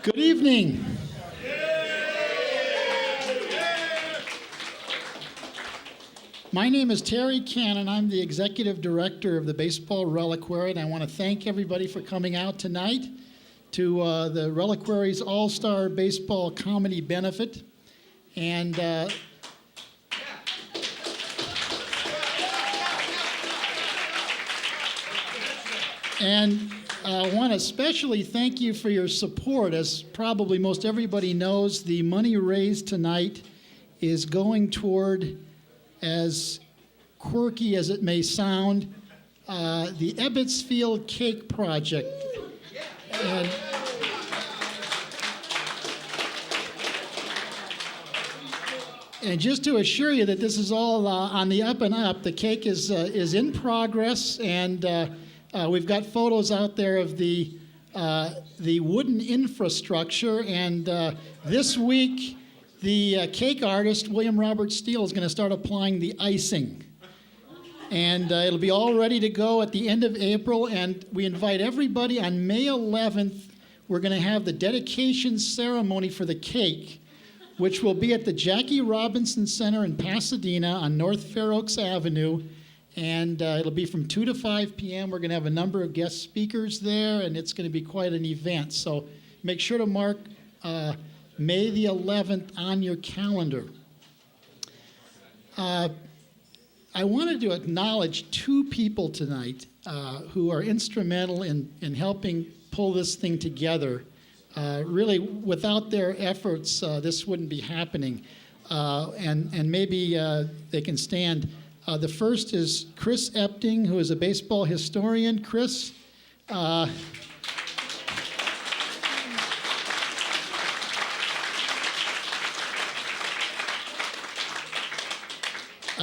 Good evening. My name is Terry Cannon. I'm the executive director of the Baseball Reliquary, and I want to thank everybody for coming out tonight to the Reliquary's All-Star Baseball Comedy Benefit. And I want to especially thank you for your support. As probably most everybody knows, the money raised tonight is going toward, as quirky as it may sound, the Ebbets Field Cake Project. And just to assure you that this is all on the up and up, the cake is in progress, and we've got photos out there of the wooden infrastructure. And this week, the cake artist, William Robert Steele, is going to start applying the icing. And it'll be all ready to go at the end of April. And we invite everybody on May 11th. We're going to have the dedication ceremony for the cake, which will be at the Jackie Robinson Center in Pasadena on North Fair Oaks Avenue. And it'll be from 2 to 5 p.m. We're going to have a number of guest speakers there, and it's going to be quite an event. So make sure to mark May the 11th on your calendar. I wanted to acknowledge two people tonight who are instrumental in helping pull this thing together. Really, without their efforts, this wouldn't be happening. And maybe they can stand. The first is Chris Epting, who is a baseball historian. Chris, I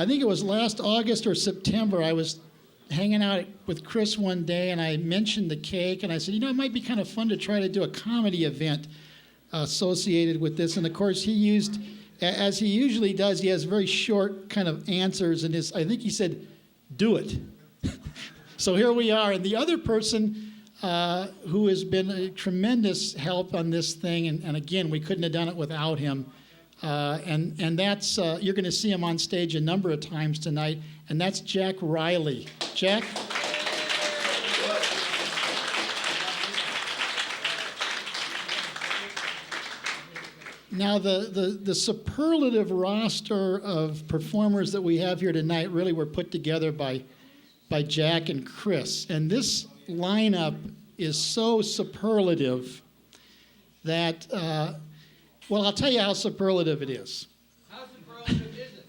think it was last August or September, I was hanging out with Chris one day, and I mentioned the cake, and I said, it might be kind of fun to try to do a comedy event associated with this. And of course, he used, as he usually does, he has very short kind of answers, and I think he said, do it. So here we are. And the other person who has been a tremendous help on this thing, and again, we couldn't have done it without him, and that's, you're going to see him on stage a number of times tonight, and that's Jack Riley. Jack? Now, the superlative roster of performers that we have here tonight really were put together by Jack and Chris. And this lineup is so superlative that, well, I'll tell you how superlative it is. How superlative is it?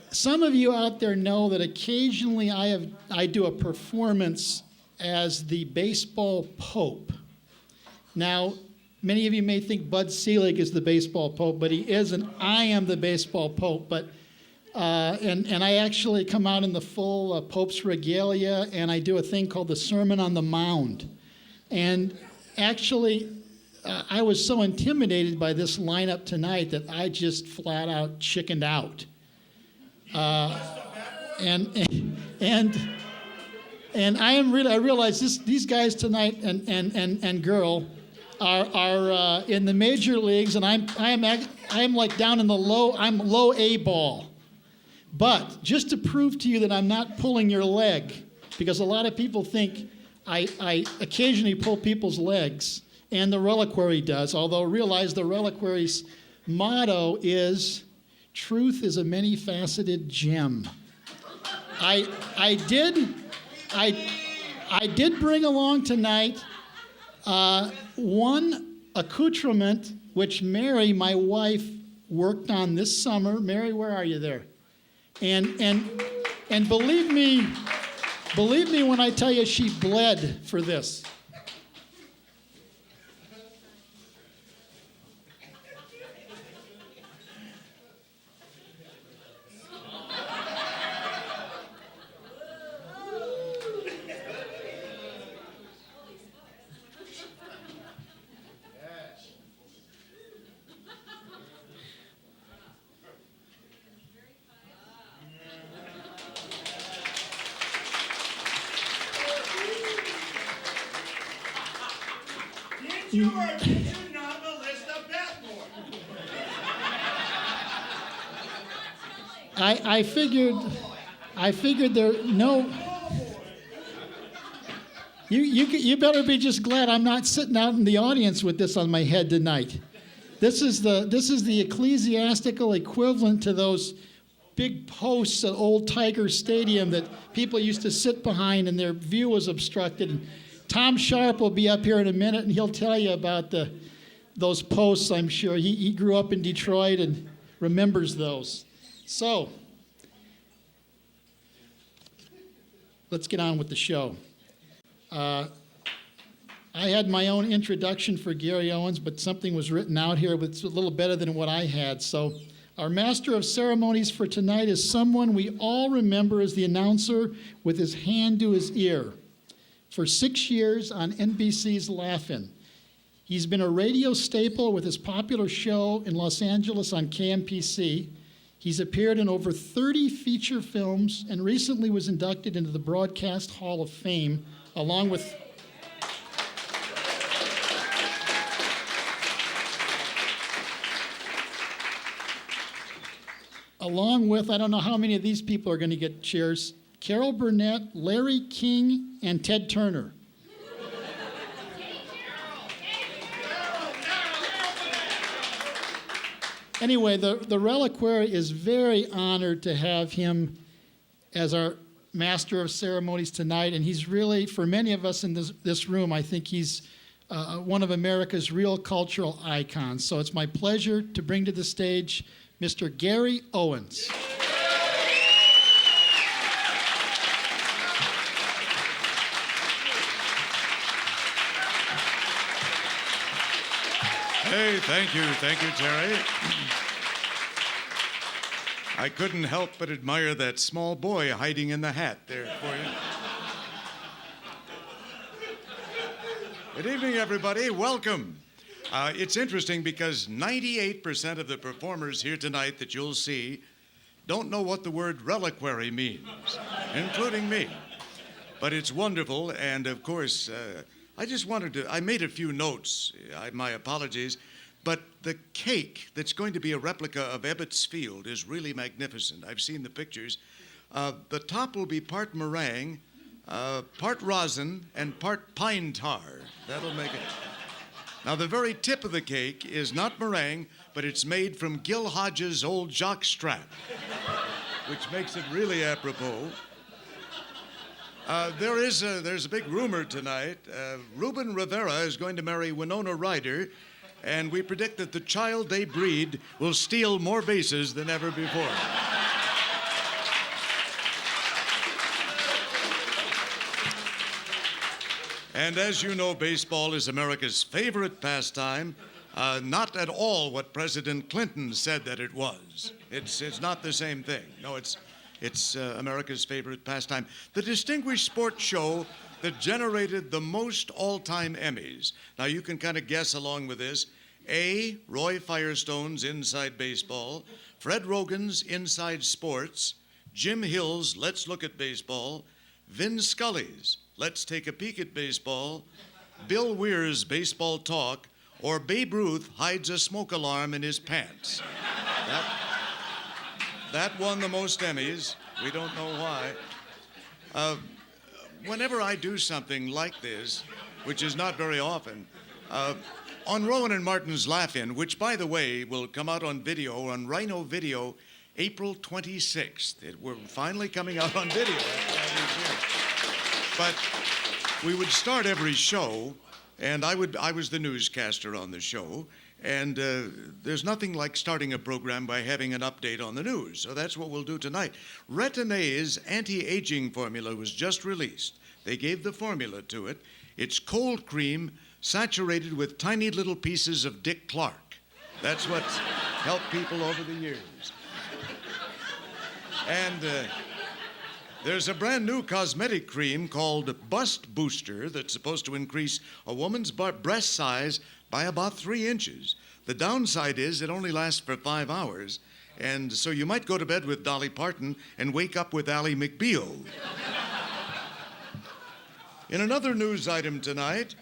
Some of you out there know that occasionally I do a performance as the baseball pope. Now, many of you may think Bud Selig is the baseball pope, but he isn't. I am the baseball pope. But and I actually come out in the full Pope's regalia, and I do a thing called the Sermon on the Mound. And actually, I was so intimidated by this lineup tonight that I just flat out chickened out. And I realize these guys tonight and girl are in the major leagues, and I'm like down in the low A ball. But just to prove to you that I'm not pulling your leg, because a lot of people think I occasionally pull people's legs, and the Reliquary does, although realize the Reliquary's motto is, truth is a many-faceted gem. I did bring along tonight one accoutrement which Mary, my wife, worked on this summer. Mary, where are you there? And believe me when I tell you she bled for this. George, did you know the list of passport? I figured there no. You better be just glad I'm not sitting out in the audience with this on my head tonight. This is the ecclesiastical equivalent to those big posts at Old Tiger Stadium that people used to sit behind and their view was obstructed. And Thom Sharp will be up here in a minute and he'll tell you about those posts, I'm sure. He grew up in Detroit and remembers those. So, let's get on with the show. I had my own introduction for Gary Owens, but something was written out here that's a little better than what I had. So our master of ceremonies for tonight is someone we all remember as the announcer with his hand to his ear for 6 years on NBC's Laugh-In. He's been a radio staple with his popular show in Los Angeles on KMPC. He's appeared in over 30 feature films and recently was inducted into the Broadcast Hall of Fame along with I don't know how many of these people are going to get chairs, Carol Burnett, Larry King, and Ted Turner. Anyway, the Reliquary is very honored to have him as our master of ceremonies tonight, and he's really, for many of us in this room, I think he's one of America's real cultural icons. So it's my pleasure to bring to the stage Mr. Gary Owens. Hey, thank you, Terry. I couldn't help but admire that small boy hiding in the hat there for you. Good evening, everybody. Welcome. It's interesting because 98% of the performers here tonight that you'll see don't know what the word reliquary means, including me. But it's wonderful, and of course, I made a few notes, my apologies, but the cake that's going to be a replica of Ebbets Field is really magnificent. I've seen the pictures. The top will be part meringue, part rosin, and part pine tar. That'll make it. Now, the very tip of the cake is not meringue, but it's made from Gil Hodges' old jock strap, which makes it really apropos. There's a big rumor tonight. Ruben Rivera is going to marry Winona Ryder, and we predict that the child they breed will steal more bases than ever before. And as you know, baseball is America's favorite pastime. Not at all what President Clinton said that it was. It's not the same thing. No, it's America's favorite pastime. The distinguished sports show that generated the most all-time Emmys. Now, you can kind of guess along with this. A, Roy Firestone's Inside Baseball, Fred Rogan's Inside Sports, Jim Hill's Let's Look at Baseball, Vin Scully's Let's Take a Peek at Baseball, Bill Weir's Baseball Talk, or Babe Ruth hides a smoke alarm in his pants. That won the most Emmys. We don't know why. Whenever I do something like this, which is not very often, on Rowan and Martin's Laugh-In, which, by the way, will come out on video, on Rhino Video, April 26th. We're finally coming out on video. But we would start every show, and I was the newscaster on the show, and there's nothing like starting a program by having an update on the news. So that's what we'll do tonight. Retin-A's anti-aging formula was just released. They gave the formula to it. It's cold cream saturated with tiny little pieces of Dick Clark. That's what's helped people over the years. And there's a brand new cosmetic cream called Bust Booster that's supposed to increase a woman's breast size by about 3 inches. The downside is it only lasts for 5 hours, and so you might go to bed with Dolly Parton and wake up with Ally McBeal. In another news item tonight,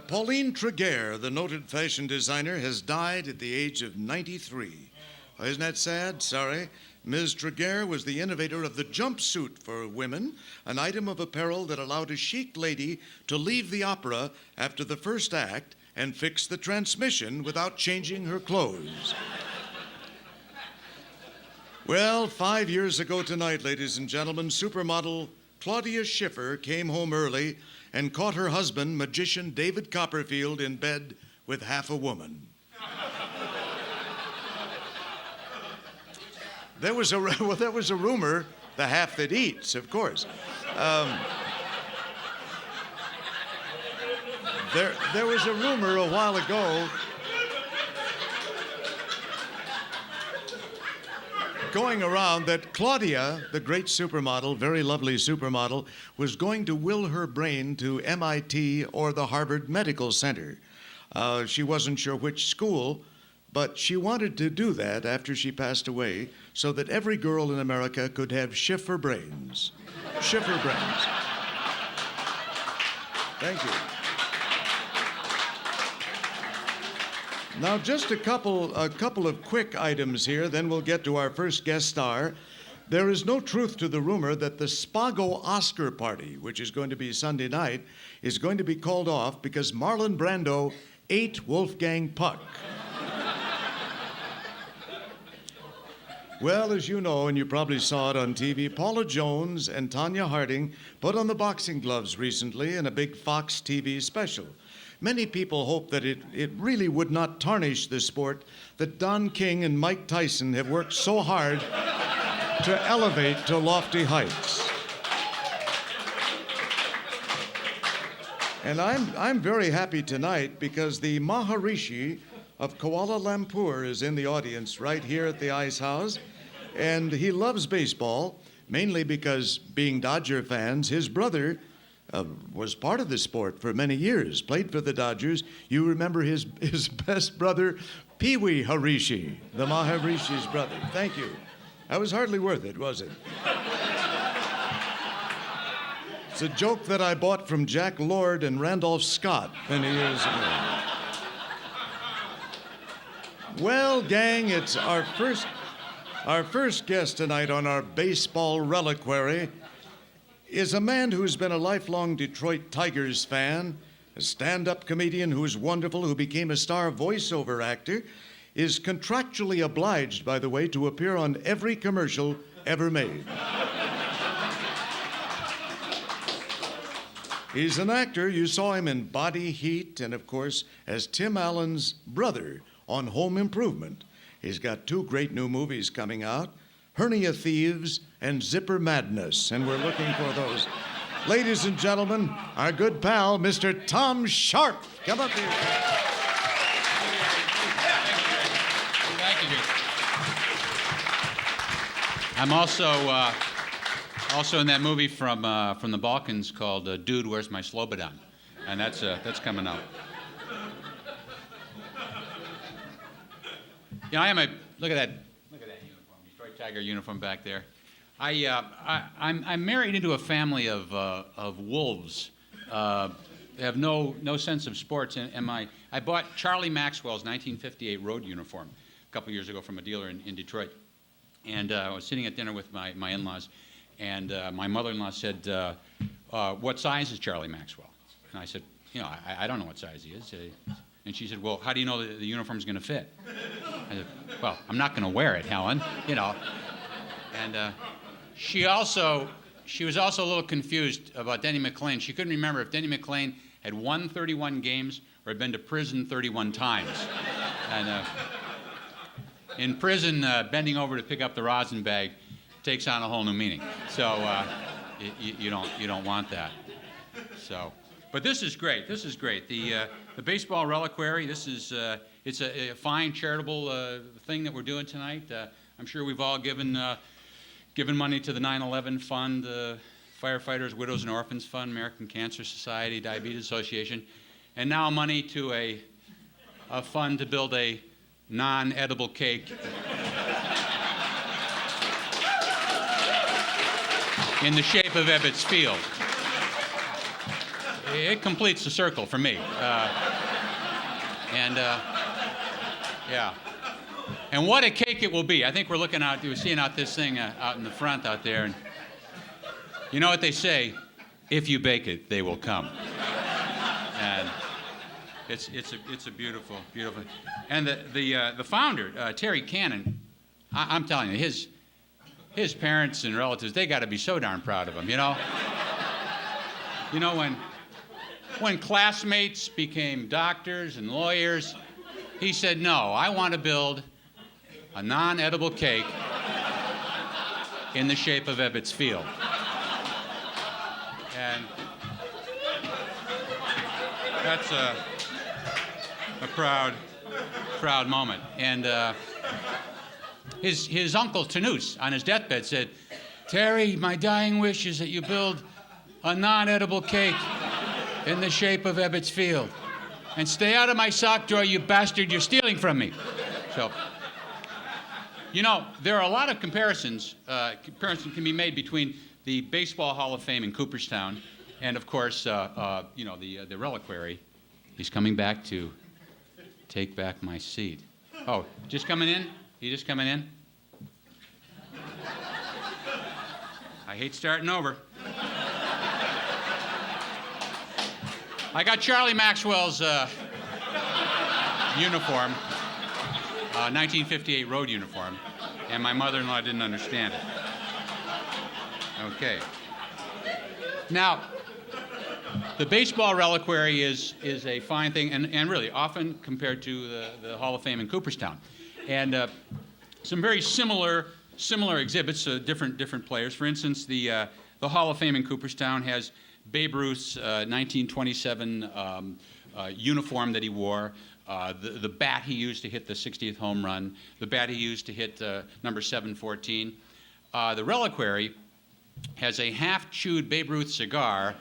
Pauline Tregear, the noted fashion designer, has died at the age of 93. Oh, isn't that sad? Sorry. Ms. Tregear was the innovator of the jumpsuit for women, an item of apparel that allowed a chic lady to leave the opera after the first act and fix the transmission without changing her clothes. Well, 5 years ago tonight, ladies and gentlemen, supermodel Claudia Schiffer came home early and caught her husband, magician David Copperfield, in bed with half a woman. There was a rumor, the half that eats, of course. There was a rumor a while ago going around that Claudia, the great supermodel, very lovely supermodel, was going to will her brain to MIT or the Harvard Medical Center. She wasn't sure which school, but she wanted to do that after she passed away so that every girl in America could have Schiffer brains. Schiffer brains. Thank you. Now, just a couple of quick items here, then we'll get to our first guest star. There is no truth to the rumor that the Spago Oscar party, which is going to be Sunday night, is going to be called off because Marlon Brando ate Wolfgang Puck. Well, as you know, and you probably saw it on TV, Paula Jones and Tanya Harding put on the boxing gloves recently in a big Fox TV special. Many people hope that it really would not tarnish the sport that Don King and Mike Tyson have worked so hard to elevate to lofty heights. And I'm very happy tonight because the Maharishi of Kuala Lumpur is in the audience right here at the Ice House. And he loves baseball, mainly because, being Dodger fans, his brother was part of the sport for many years, played for the Dodgers. You remember his best brother, Pee Wee Harishi, the Maharishi's brother. Thank you. That was hardly worth it, was it? It's a joke that I bought from Jack Lord and Randolph Scott many years ago. Well, gang, it's our first guest tonight on our Baseball Reliquary is a man who's been a lifelong Detroit Tigers fan, a stand-up comedian who's wonderful, who became a star voiceover actor, is contractually obliged, by the way, to appear on every commercial ever made. He's an actor. You saw him in Body Heat and, of course, as Tim Allen's brother on Home Improvement. He's got 2 great new movies coming out, Hernia Thieves and Zipper Madness, and we're looking for those. Ladies and gentlemen, our good pal, Mr. Thom Sharp. Come up here. Thank you. I'm also in that movie from the Balkans called Dude, Where's My Slobodan? And that's coming out. You know, look at that uniform, Detroit Tiger uniform back there. I'm married into a family of wolves. They have no sense of sports. And I bought Charlie Maxwell's 1958 road uniform a couple years ago from a dealer in Detroit. And I was sitting at dinner with my in-laws, and my mother-in-law said, what size is Charlie Maxwell? And I said, you know, I don't know what size he is. And she said, well, how do you know the uniform's going to fit? I said, well, I'm not going to wear it, Helen, you know. And she was also a little confused about Denny McLain. She couldn't remember if Denny McLain had won 31 games or had been to prison 31 times. And in prison, bending over to pick up the rosin bag takes on a whole new meaning. So you don't want that. So. But this is great. This is great. The Baseball Reliquary. This is it's a fine charitable thing that we're doing tonight. I'm sure we've all given money to the 9/11 Fund, Firefighters, Widows and Orphans Fund, American Cancer Society, Diabetes Association, and now money to a fund to build a non-edible cake in the shape of Ebbets Field. it completes the circle for me. Yeah. And what a cake it will be. I think we're seeing out this thing out in the front out there. And you know what they say? If you bake it, they will come. And it's a beautiful. And the founder, Terry Cannon, I'm telling you, his parents and relatives, they got to be so darn proud of him, you know? You know, when classmates became doctors and lawyers, he said, no, I want to build a non-edible cake in the shape of Ebbets Field. And that's a proud moment. And his uncle, Tanous, on his deathbed said, Terry, my dying wish is that you build a non-edible cake in the shape of Ebbets Field. And stay out of my sock drawer, you bastard, you're stealing from me. So, you know, there are a lot of comparisons can be made between the Baseball Hall of Fame in Cooperstown and, of course, you know, the Reliquary. He's coming back to take back my seat. Oh, just coming in? He just coming in? I hate starting over. I got Charlie Maxwell's uniform, 1958 road uniform, and my mother-in-law didn't understand it. Okay. Now, the Baseball Reliquary is a fine thing, and really often compared to the Hall of Fame in Cooperstown. And some very similar exhibits, different players. For instance, the Hall of Fame in Cooperstown has Babe Ruth's 1927 uniform that he wore, the bat he used to hit the 60th home run, the bat he used to hit number 714. The Reliquary has a half-chewed Babe Ruth cigar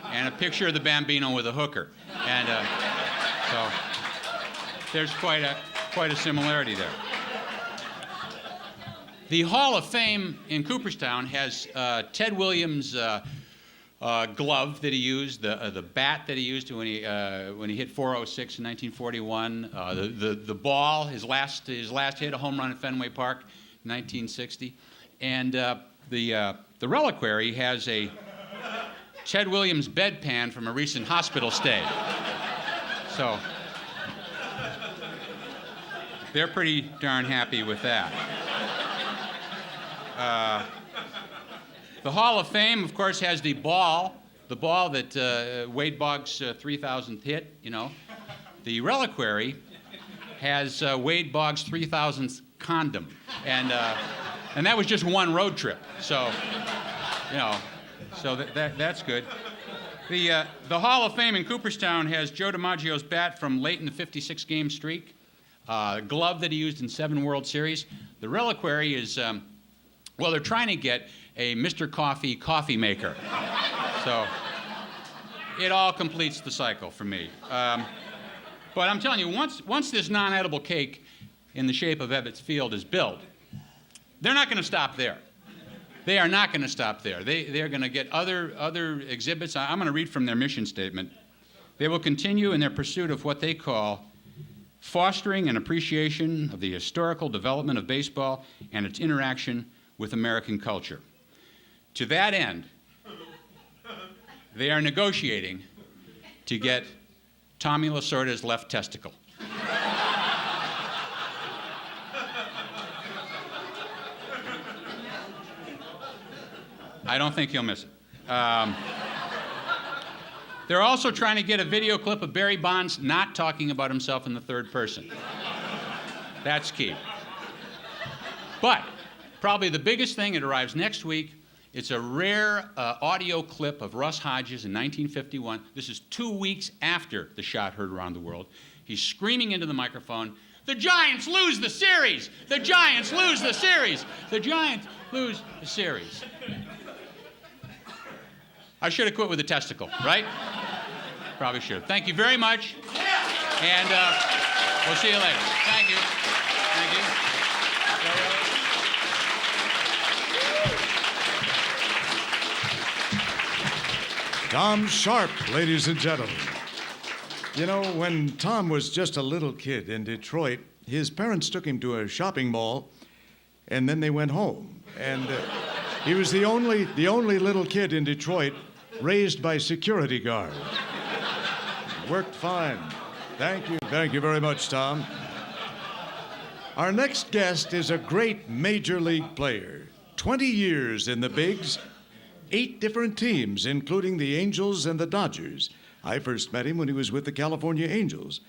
and a picture of the Bambino with a hooker. And so there's quite a similarity there. The Hall of Fame in Cooperstown has Ted Williams' glove that he used, the bat that he used when he hit 406 in 1941, the ball, his last hit, a home run at Fenway Park, 1960, and the Reliquary has a Ted Williams bedpan from a recent hospital stay. So they're pretty darn happy with that. The Hall of Fame, of course, has the ball that Wade Boggs' 3,000th hit, you know. The Reliquary has Wade Boggs' 3,000th condom, and that was just one road trip. So, you know, so that's good. The Hall of Fame in Cooperstown has Joe DiMaggio's bat from late in the 56-game streak, glove that he used in 7 World Series. The Reliquary is, well, they're trying to get a Mr. Coffee maker. So it all completes the cycle for me. But I'm telling you, once this non-edible cake in the shape of Ebbets Field is built, they're not going to stop there. They are not going to stop there. They're going to get other exhibits. I'm going to read from their mission statement. They will continue in their pursuit of what they call fostering an appreciation of the historical development of baseball and its interaction with American culture. To that end, they are negotiating to get Tommy Lasorda's left testicle. I don't think he'll miss it. They're also trying to get a video clip of Barry Bonds not talking about himself in the third person. That's key. But probably the biggest thing, it arrives next week. It's a rare audio clip of Russ Hodges in 1951. This is 2 weeks after the shot heard around the world. He's screaming into the microphone, "The Giants lose the series! The Giants lose the series! The Giants lose the series!" I should have quit with the testicle, right? Probably should. Thank you very much. And we'll see you later. Thank you. Thank you. Thom Sharp, ladies and gentlemen. You know, when Thom was just a little kid in Detroit, his parents took him to a shopping mall, and then they went home. And he was the only little kid in Detroit raised by security guards. Worked fine. Thank you very much, Thom. Our next guest is a great major league player. 20 years in the bigs, 8 different teams, including the Angels and the Dodgers. I first met him when he was with the California Angels.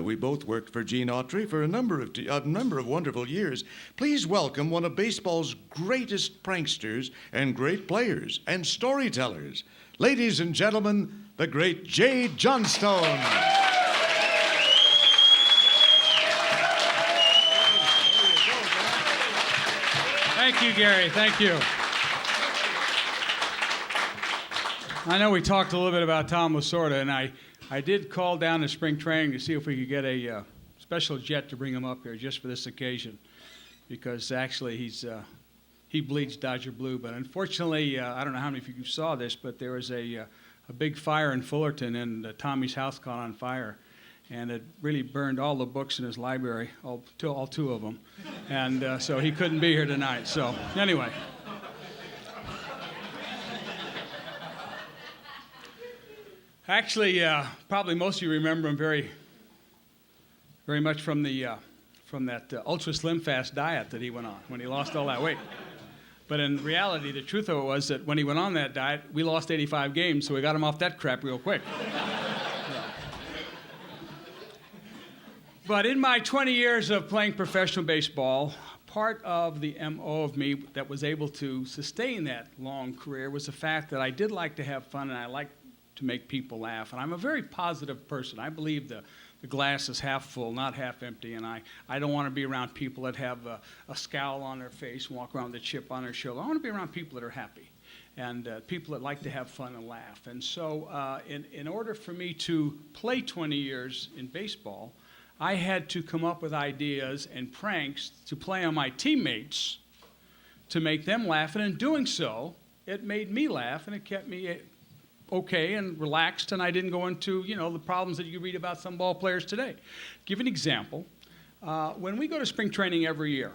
We both worked for Gene Autry for a number of wonderful years. Please welcome one of baseball's greatest pranksters and great players and storytellers. Ladies and gentlemen, the great J. Johnstone. Thank you, Gary. Thank you. I know we talked a little bit about Tom Lasorda, and I did call down to spring training to see if we could get a special jet to bring him up here just for this occasion, because actually he bleeds Dodger blue. But unfortunately, I don't know how many of you saw this, but there was a big fire in Fullerton, and Tommy's house caught on fire. And it really burned all the books in his library, all 2 of them. And so he couldn't be here tonight. So anyway. Actually, probably most of you remember him very, very much from that ultra slim fast diet that he went on when he lost all that weight. But in reality, the truth of it was that when he went on that diet, we lost 85 games, so we got him off that crap real quick. But in my 20 years of playing professional baseball, part of the MO of me that was able to sustain that long career was the fact that I did like to have fun and I liked to make people laugh. And I'm a very positive person. I believe the glass is half full, not half empty. And I don't want to be around people that have a scowl on their face, walk around with a chip on their shoulder. I want to be around people that are happy and people that like to have fun and laugh. And so in order for me to play 20 years in baseball, I had to come up with ideas and pranks to play on my teammates to make them laugh. And in doing so, it made me laugh and it kept me okay and relaxed, and I didn't go into, the problems that you read about some ball players today. Give an example. When we go to spring training every year,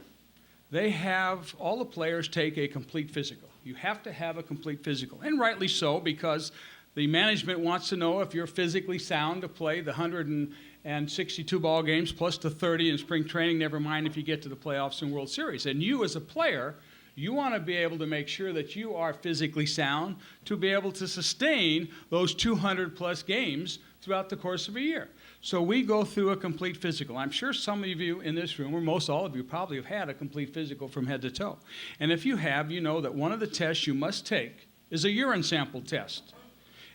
they have all the players take a complete physical. You have to have a complete physical, and rightly so, because the management wants to know if you're physically sound to play the 162 ball games plus the 30 in spring training, never mind if you get to the playoffs and World Series. And you as a player, you want to be able to make sure that you are physically sound to be able to sustain those 200 plus games throughout the course of a year. So we go through a complete physical. I'm sure some of you in this room, or most all of you, probably have had a complete physical from head to toe. And if you have, you know that one of the tests you must take is a urine sample test.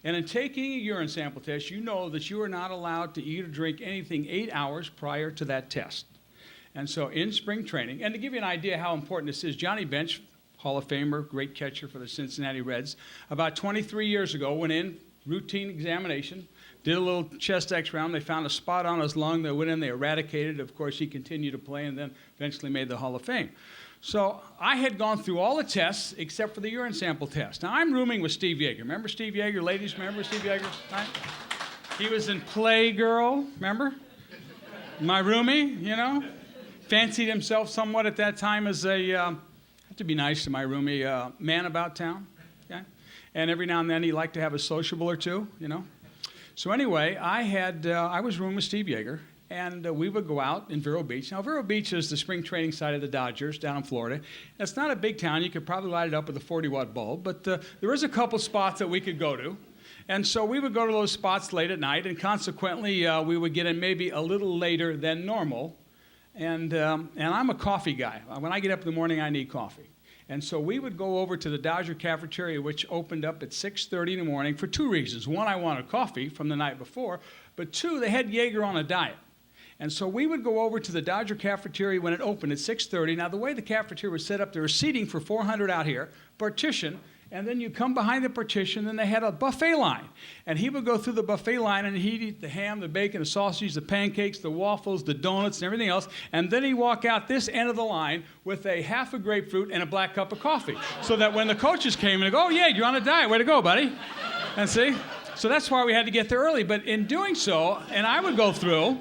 And in taking a urine sample test, you know that you are not allowed to eat or drink anything 8 hours prior to that test. And so in spring training, and to give you an idea how important this is, Johnny Bench, Hall of Famer, great catcher for the Cincinnati Reds, about 23 years ago went in, routine examination, did a little chest X-ray. They found a spot on his lung. They went in, they eradicated it. Of course, he continued to play and then eventually made the Hall of Fame. So I had gone through all the tests except for the urine sample test. Now, I'm rooming with Steve Yeager. Remember Steve Yeager? Ladies, remember Steve Yeager? Right? He was in Playgirl, remember? My roomie, fancied himself somewhat at that time as a, I have to be nice to my roomie, man about town. Okay? And every now and then he liked to have a sociable or two, So anyway, I was rooming with Steve Yeager. And we would go out in Vero Beach. Now, Vero Beach is the spring training site of the Dodgers down in Florida. It's not a big town. You could probably light it up with a 40-watt bulb. But there is a couple spots that we could go to. And so we would go to those spots late at night. And consequently, we would get in maybe a little later than normal. And I'm a coffee guy. When I get up in the morning, I need coffee. And so we would go over to the Dodger cafeteria, which opened up at 6:30 in the morning for 2 reasons. One, I wanted coffee from the night before. But 2, they had Yeager on a diet. And so we would go over to the Dodger cafeteria when it opened at 6:30. Now, the way the cafeteria was set up, there was seating for 400 out here, partition, and then you come behind the partition, and they had a buffet line. And he would go through the buffet line, and he'd eat the ham, the bacon, the sausage, the pancakes, the waffles, the donuts, and everything else. And then he'd walk out this end of the line with a half a grapefruit and a black cup of coffee. So that when the coaches came and they go, "Oh, yeah, you're on a diet. Way to go, buddy." And see? So that's why we had to get there early. But in doing so, and I would go through,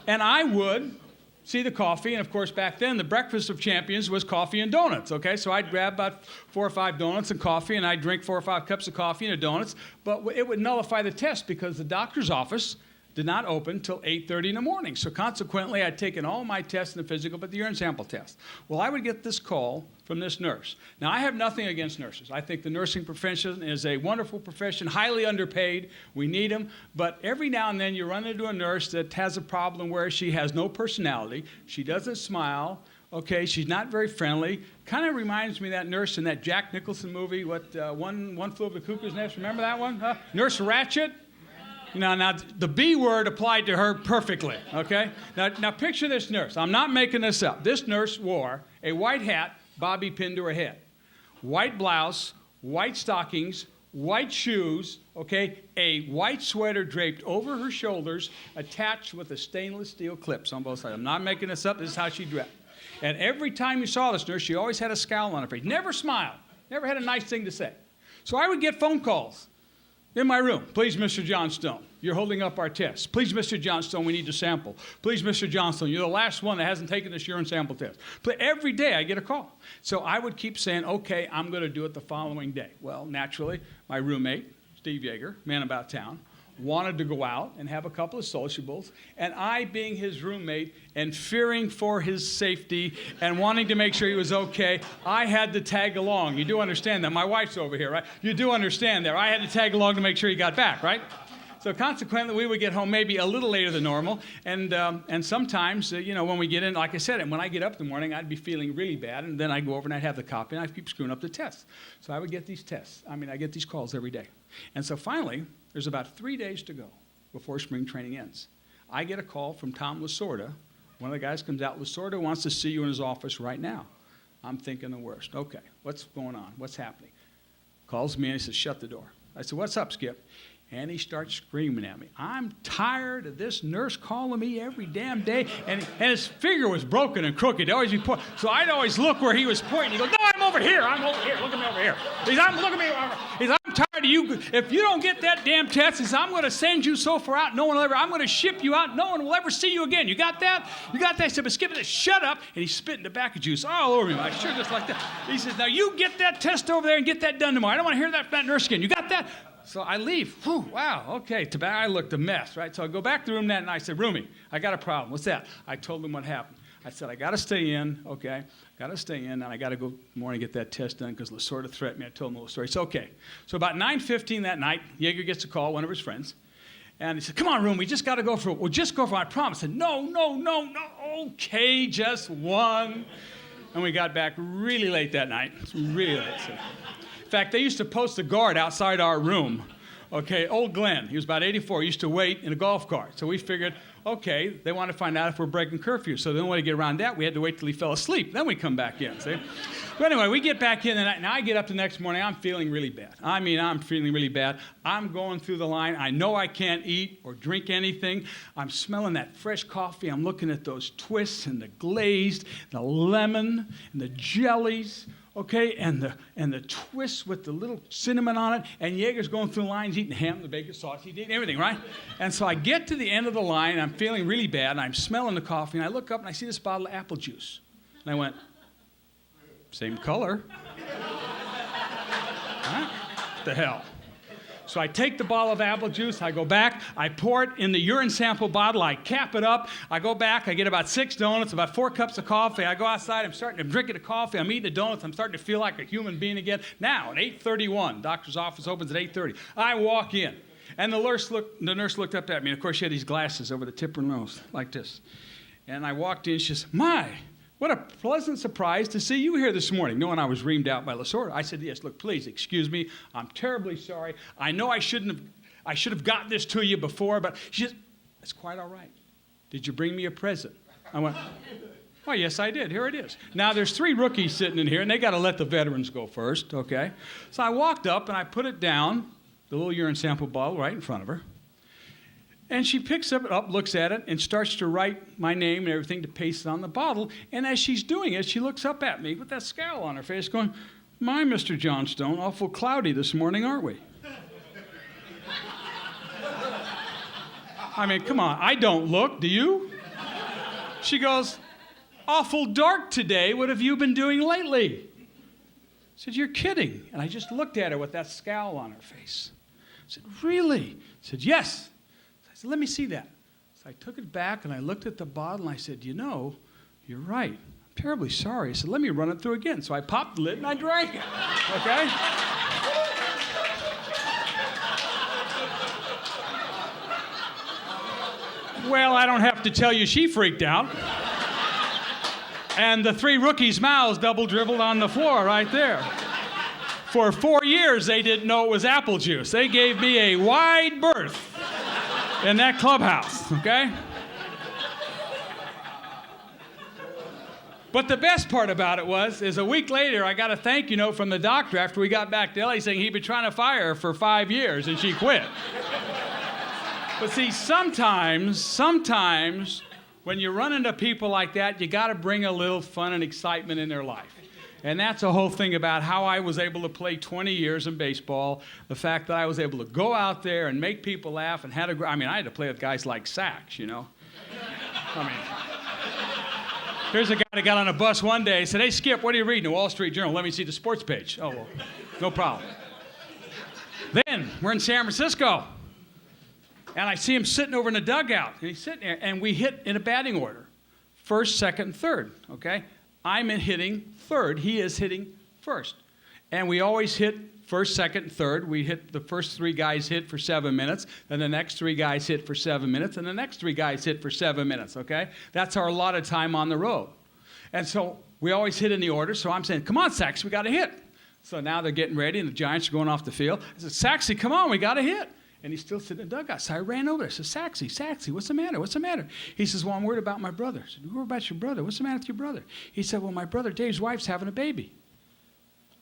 and I would see the coffee. And, of course, back then, the breakfast of champions was coffee and donuts, okay? So I'd grab about 4 or 5 donuts and coffee, and I'd drink 4 or 5 cups of coffee and a donuts. But it would nullify the test because the doctor's office did not open till 8:30 in the morning. So consequently, I'd taken all my tests in the physical, but the urine sample test. Well, I would get this call from this nurse. Now, I have nothing against nurses. I think the nursing profession is a wonderful profession, highly underpaid. We need them. But every now and then you run into a nurse that has a problem where she has no personality. She doesn't smile. Okay, she's not very friendly. Kind of reminds me of that nurse in that Jack Nicholson movie, One Flew Over the Cuckoo's Nest. Remember that one? Nurse Ratched? Now, the B word applied to her perfectly, okay? Now, picture this nurse. I'm not making this up. This nurse wore a white hat, bobby pinned to her head, white blouse, white stockings, white shoes, okay, a white sweater draped over her shoulders, attached with a stainless steel clips on both sides. I'm not making this up. This is how she dressed. And every time you saw this nurse, she always had a scowl on her face. Never smiled. Never had a nice thing to say. So I would get phone calls in my room. Please, Mr. Johnstone, you're holding up our test. Please, Mr. Johnstone, we need to sample. Please, Mr. Johnstone, you're the last one that hasn't taken this urine sample test. But every day I get a call. So I would keep saying, okay, I'm going to do it the following day. Well, naturally, my roommate, Steve Yeager, man about town, wanted to go out and have a couple of sociables, and I, being his roommate and fearing for his safety and wanting to make sure he was okay, I had to tag along. You do understand that. My wife's over here, right? You do understand that. I had to tag along to make sure he got back, right? So consequently, we would get home maybe a little later than normal, and sometimes, when we get in, like I said, and when I get up in the morning, I'd be feeling really bad, and then I'd go over and I'd have the copy, and I'd keep screwing up the tests. So I would get these tests. I get these calls every day. And so finally, there's about 3 days to go before spring training ends. I get a call from Tom Lasorda. One of the guys comes out, Lasorda wants to see you in his office right now. I'm thinking the worst. Okay, what's going on? What's happening? Calls me and he says, shut the door. I said, what's up, Skip? And he starts screaming at me. I'm tired of this nurse calling me every damn day. And his figure was broken and crooked. Always be so I'd always look where he was pointing. He goes, no, I'm over here. I'm over here. Look at me over here. He says, I'm tired of you. If you don't get that damn test, he says, I'm going to send you so far out, I'm going to ship you out. No one will ever see you again. You got that? You got that? I said, but Skip, shut up. And he spit in tobacco juice all over me. I sure just like that. He says, now you get that test over there and get that done tomorrow. I don't want to hear that nurse again. You got that? So I leave. Whew, wow, okay. I looked a mess, right? So I go back to the room that night. I said, Roomie, I got a problem. What's that? I told him what happened. I said, I got to stay in, okay? Got to stay in, and I got to go tomorrow and get that test done because Lasorda threatened me. I told him the whole story. It's okay. So about 9:15 that night, Yeager gets a call, one of his friends, and he said, come on, Room, we just got to go for it. Well, just go for it, I promise. I said, no. Okay, just one. And we got back really late that night. Really late. So. In fact, they used to post a guard outside our room. Okay, old Glenn, he was about 84, used to wait in a golf cart. So we figured, okay, they want to find out if we're breaking curfew. So the only way to get around that, we had to wait till he fell asleep. Then we come back in, see? But anyway, we get back in, and I get up the next morning. I'm feeling really bad. I'm feeling really bad. I'm going through the line. I know I can't eat or drink anything. I'm smelling that fresh coffee. I'm looking at those twists and the glazed, the lemon and the jellies. Okay, and the twists with the little cinnamon on it, and Yeager's going through the lines eating ham, the bacon sauce, he's eating everything, right? And so I get to the end of the line, and I'm feeling really bad, and I'm smelling the coffee, and I look up, and I see this bottle of apple juice. And I went, same color. Huh? What the hell? So I take the bottle of apple juice, I go back, I pour it in the urine sample bottle, I cap it up, I go back, I get about 6 donuts, about 4 cups of coffee, I go outside, I'm starting to drink the coffee, I'm eating the donuts, I'm starting to feel like a human being again. Now, at 8:31, doctor's office opens at 8:30. I walk in, and the nurse looked up at me, and of course she had these glasses over the tip of her nose, like this. And I walked in, she says, my, what a pleasant surprise to see you here this morning, knowing I was reamed out by Lasorda. I said, yes, look, please, excuse me. I'm terribly sorry. I know I should have gotten this to you before, but she said, it's quite all right. Did you bring me a present? I went, well, yes, I did. Here it is. Now, there's 3 rookies sitting in here, and they got to let the veterans go first, okay? So I walked up, and I put it down, the little urine sample bottle right in front of her. And she picks it up, looks at it, and starts to write my name and everything to paste it on the bottle. And as she's doing it, she looks up at me with that scowl on her face going, my, Mr. Johnstone, awful cloudy this morning, aren't we? I mean, come on, I don't look, do you? She goes, awful dark today. What have you been doing lately? I said, you're kidding. And I just looked at her with that scowl on her face. I said, really? I said, yes. I said, let me see that. So I took it back and I looked at the bottle and I said, you know, you're right. I'm terribly sorry. I said, let me run it through again. So I popped the lid and I drank it. Okay? Well, I don't have to tell you she freaked out. And the three rookies' mouths double dribbled on the floor right there. For 4 years, they didn't know it was apple juice. They gave me a wide berth in that clubhouse, okay? But the best part about it is a week later, I got a thank you note from the doctor after we got back to LA saying he'd been trying to fire her for 5 years and she quit. But see, sometimes when you run into people like that, you got to bring a little fun and excitement in their life. And that's the whole thing about how I was able to play 20 years in baseball, the fact that I was able to go out there and make people laugh and I had to play with guys like Sachs, you know. I mean, here's a guy that got on a bus one day and said, hey, Skip, what are you reading? The Wall Street Journal. Let me see the sports page. Oh, well, no problem. Then we're in San Francisco. And I see him sitting over in the dugout. And he's sitting there, and we hit in a batting order. First, second, third, okay? I'm hitting third. He is hitting first. And we always hit first, second, third. We hit the first 3 guys hit for 7 minutes. Then the next 3 guys hit for 7 minutes. And the next 3 guys hit for 7 minutes, okay? That's our allotted time on the road. And so we always hit in the order. So I'm saying, come on, Saxy, we got to hit. So now they're getting ready, and the Giants are going off the field. I said, Saxy, come on, we got to hit. And he's still sitting in the dugout. So I ran over there. I said, Saxy, what's the matter? What's the matter? He says, well, I'm worried about my brother. I said, you're worried about your brother? What's the matter with your brother? He said, well, my brother Dave's wife's having a baby.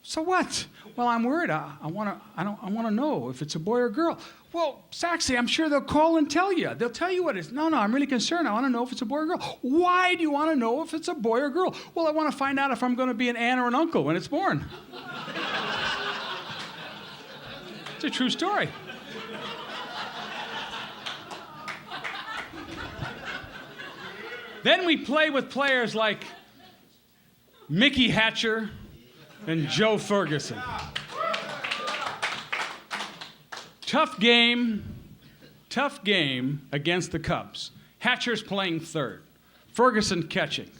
So what? Well, I'm worried. I want to know if it's a boy or a girl. Well, Saxy, I'm sure they'll call and tell you. They'll tell you what it is. No, I'm really concerned. I want to know if it's a boy or a girl. Why do you want to know if it's a boy or a girl? Well, I want to find out if I'm going to be an aunt or an uncle when it's born. It's a true story. Then we play with players like Mickey Hatcher and Joe Ferguson. Tough game against the Cubs. Hatcher's playing third. Ferguson catching.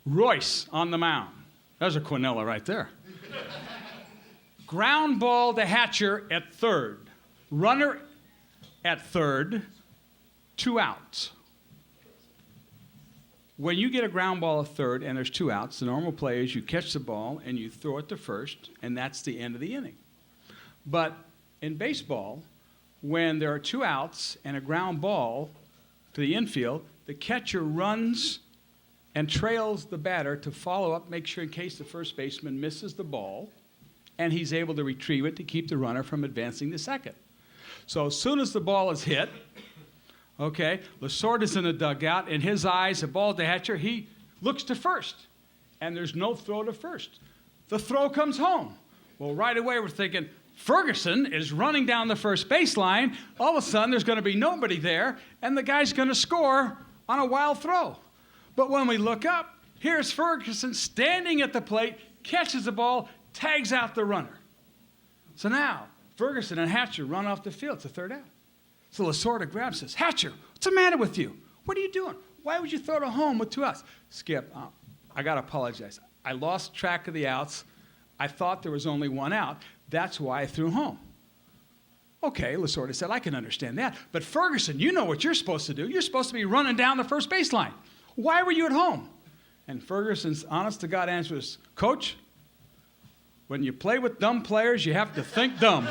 Royce on the mound. There's a Quinella right there. Ground ball to Hatcher at third. Runner at third. 2 outs. When you get a ground ball at third and there's 2 outs, the normal play is you catch the ball and you throw it to first, and that's the end of the inning. But in baseball, when there are 2 outs and a ground ball to the infield, the catcher runs and trails the batter to follow up, make sure in case the first baseman misses the ball, and he's able to retrieve it to keep the runner from advancing to second. So as soon as the ball is hit, okay, Lasorda's in the dugout. In his eyes, the ball to Hatcher, he looks to first, and there's no throw to first. The throw comes home. Well, right away we're thinking, Ferguson is running down the first baseline. All of a sudden, there's going to be nobody there, and the guy's going to score on a wild throw. But when we look up, here's Ferguson standing at the plate, catches the ball, tags out the runner. So now, Ferguson and Hatcher run off the field. It's a 3rd out. So Lasorda grabs and says, Hatcher, what's the matter with you? What are you doing? Why would you throw to home with 2 outs? Skip, I got to apologize. I lost track of the outs. I thought there was only 1 out. That's why I threw home. Okay, Lasorda said, I can understand that. But Ferguson, you know what you're supposed to do. You're supposed to be running down the first baseline. Why were you at home? And Ferguson's honest-to-God answer is, Coach, when you play with dumb players, you have to think dumb.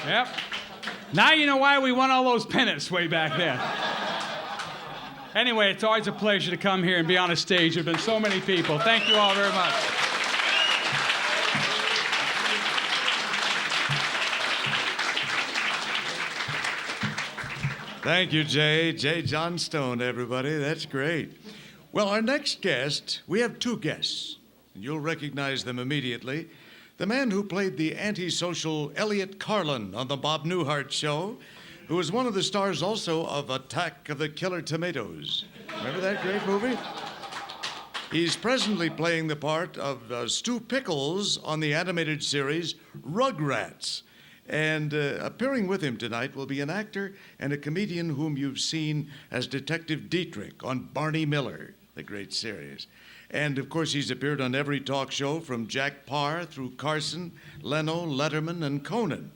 Yep. Now you know why we won all those pennants way back then. Anyway, it's always a pleasure to come here and be on a stage. There have been so many people. Thank you all very much. Thank you, Jay. Jay Johnstone, everybody. That's great. Well, our next guest, we have 2 guests. You'll recognize them immediately. The man who played the antisocial Elliot Carlin on the Bob Newhart Show, who was one of the stars also of Attack of the Killer Tomatoes. Remember that great movie? He's presently playing the part of Stu Pickles on the animated series Rugrats. And appearing with him tonight will be an actor and a comedian whom you've seen as Detective Dietrich on Barney Miller, the great series. And, of course, he's appeared on every talk show from Jack Paar through Carson, Leno, Letterman, and Conan.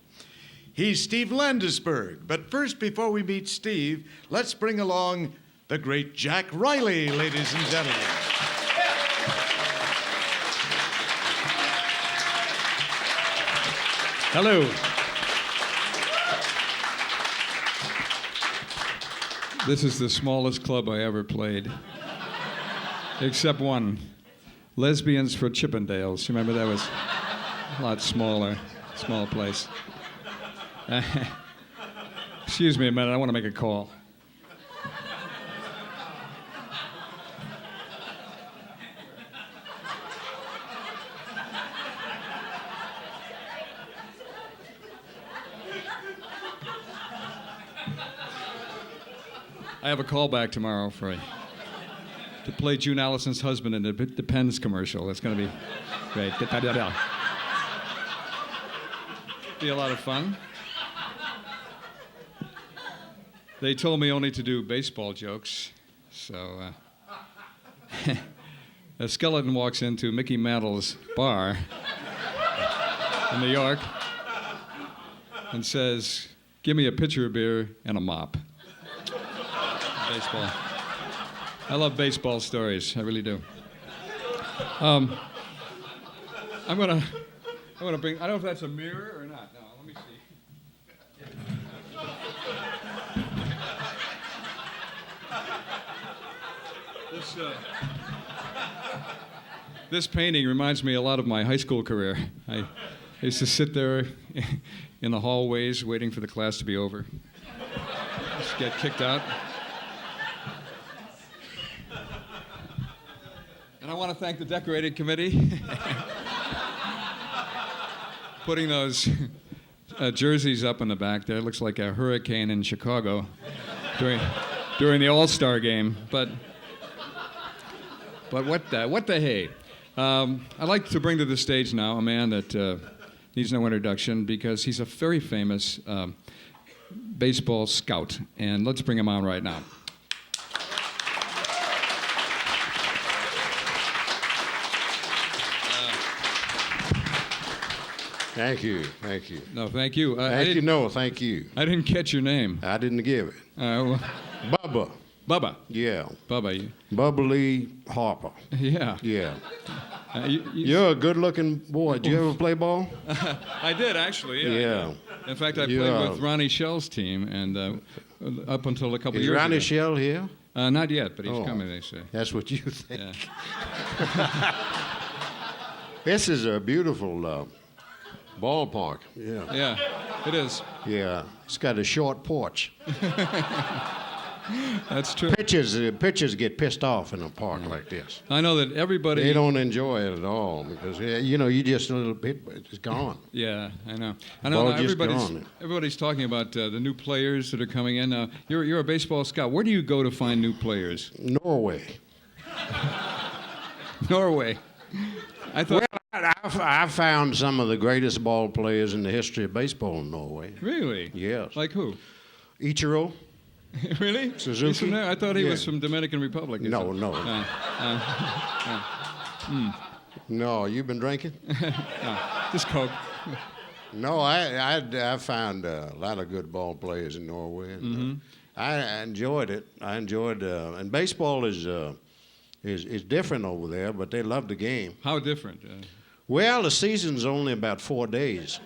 He's Steve Landesberg. But first, before we meet Steve, let's bring along the great Jack Riley, ladies and gentlemen. Hello. This is the smallest club I ever played. Except one. Lesbians for Chippendales. You remember that was a lot smaller, small place. Excuse me a minute, I want to make a call. I have a call back tomorrow to play June Allison's husband in the Depends commercial. That's going to be great. Be a lot of fun. They told me only to do baseball jokes, so a skeleton walks into Mickey Mantle's bar in New York and says, "Give me a pitcher of beer and a mop." Baseball. I love baseball stories. I really do. I'm gonna bring. I don't know if that's a mirror or not. No, let me see. This painting reminds me a lot of my high school career. I used to sit there in the hallways waiting for the class to be over. Just get kicked out. And I want to thank the decorating committee putting those jerseys up in the back there. It looks like a hurricane in Chicago during the All-Star game. But what the hey? I'd like to bring to the stage now a man that needs no introduction because he's a very famous baseball scout. And let's bring him on right now. Thank you. No, thank you. Thank you. I didn't catch your name. I didn't give it. Bubba. Bubba. Yeah. Bubba. Bubbly Harper. Yeah. Yeah. You're a good-looking boy. Did you ever play ball? I did, actually. Yeah. In fact, I played with Ronnie Schell's team, and up until a couple Is years Ronnie ago. Schell here? Not yet, but he's coming, they say. That's what you think. Yeah. This is a beautiful ballpark. Yeah. Yeah, it is. Yeah. It's got a short porch. That's true. Pitchers get pissed off in a park like this. I know that everybody... They don't enjoy it at all because, you just a little bit, it's gone. Yeah, I know. I Ball know just now gone. everybody's talking about the new players that are coming in. Now, you're a baseball scout. Where do you go to find new players? Norway. Norway. I thought... I found some of the greatest ball players in the history of baseball in Norway. Really? Yes. Like who? Ichiro. Really? Suzuki? He's from there? I thought he was Yeah. from Dominican Republic. or No, something. no. No, you've been drinking? No, just Coke. No, I found a lot of good ball players in Norway. And, I enjoyed it. And baseball is different over there, but they love the game. How different? Well, the season's only about 4 days.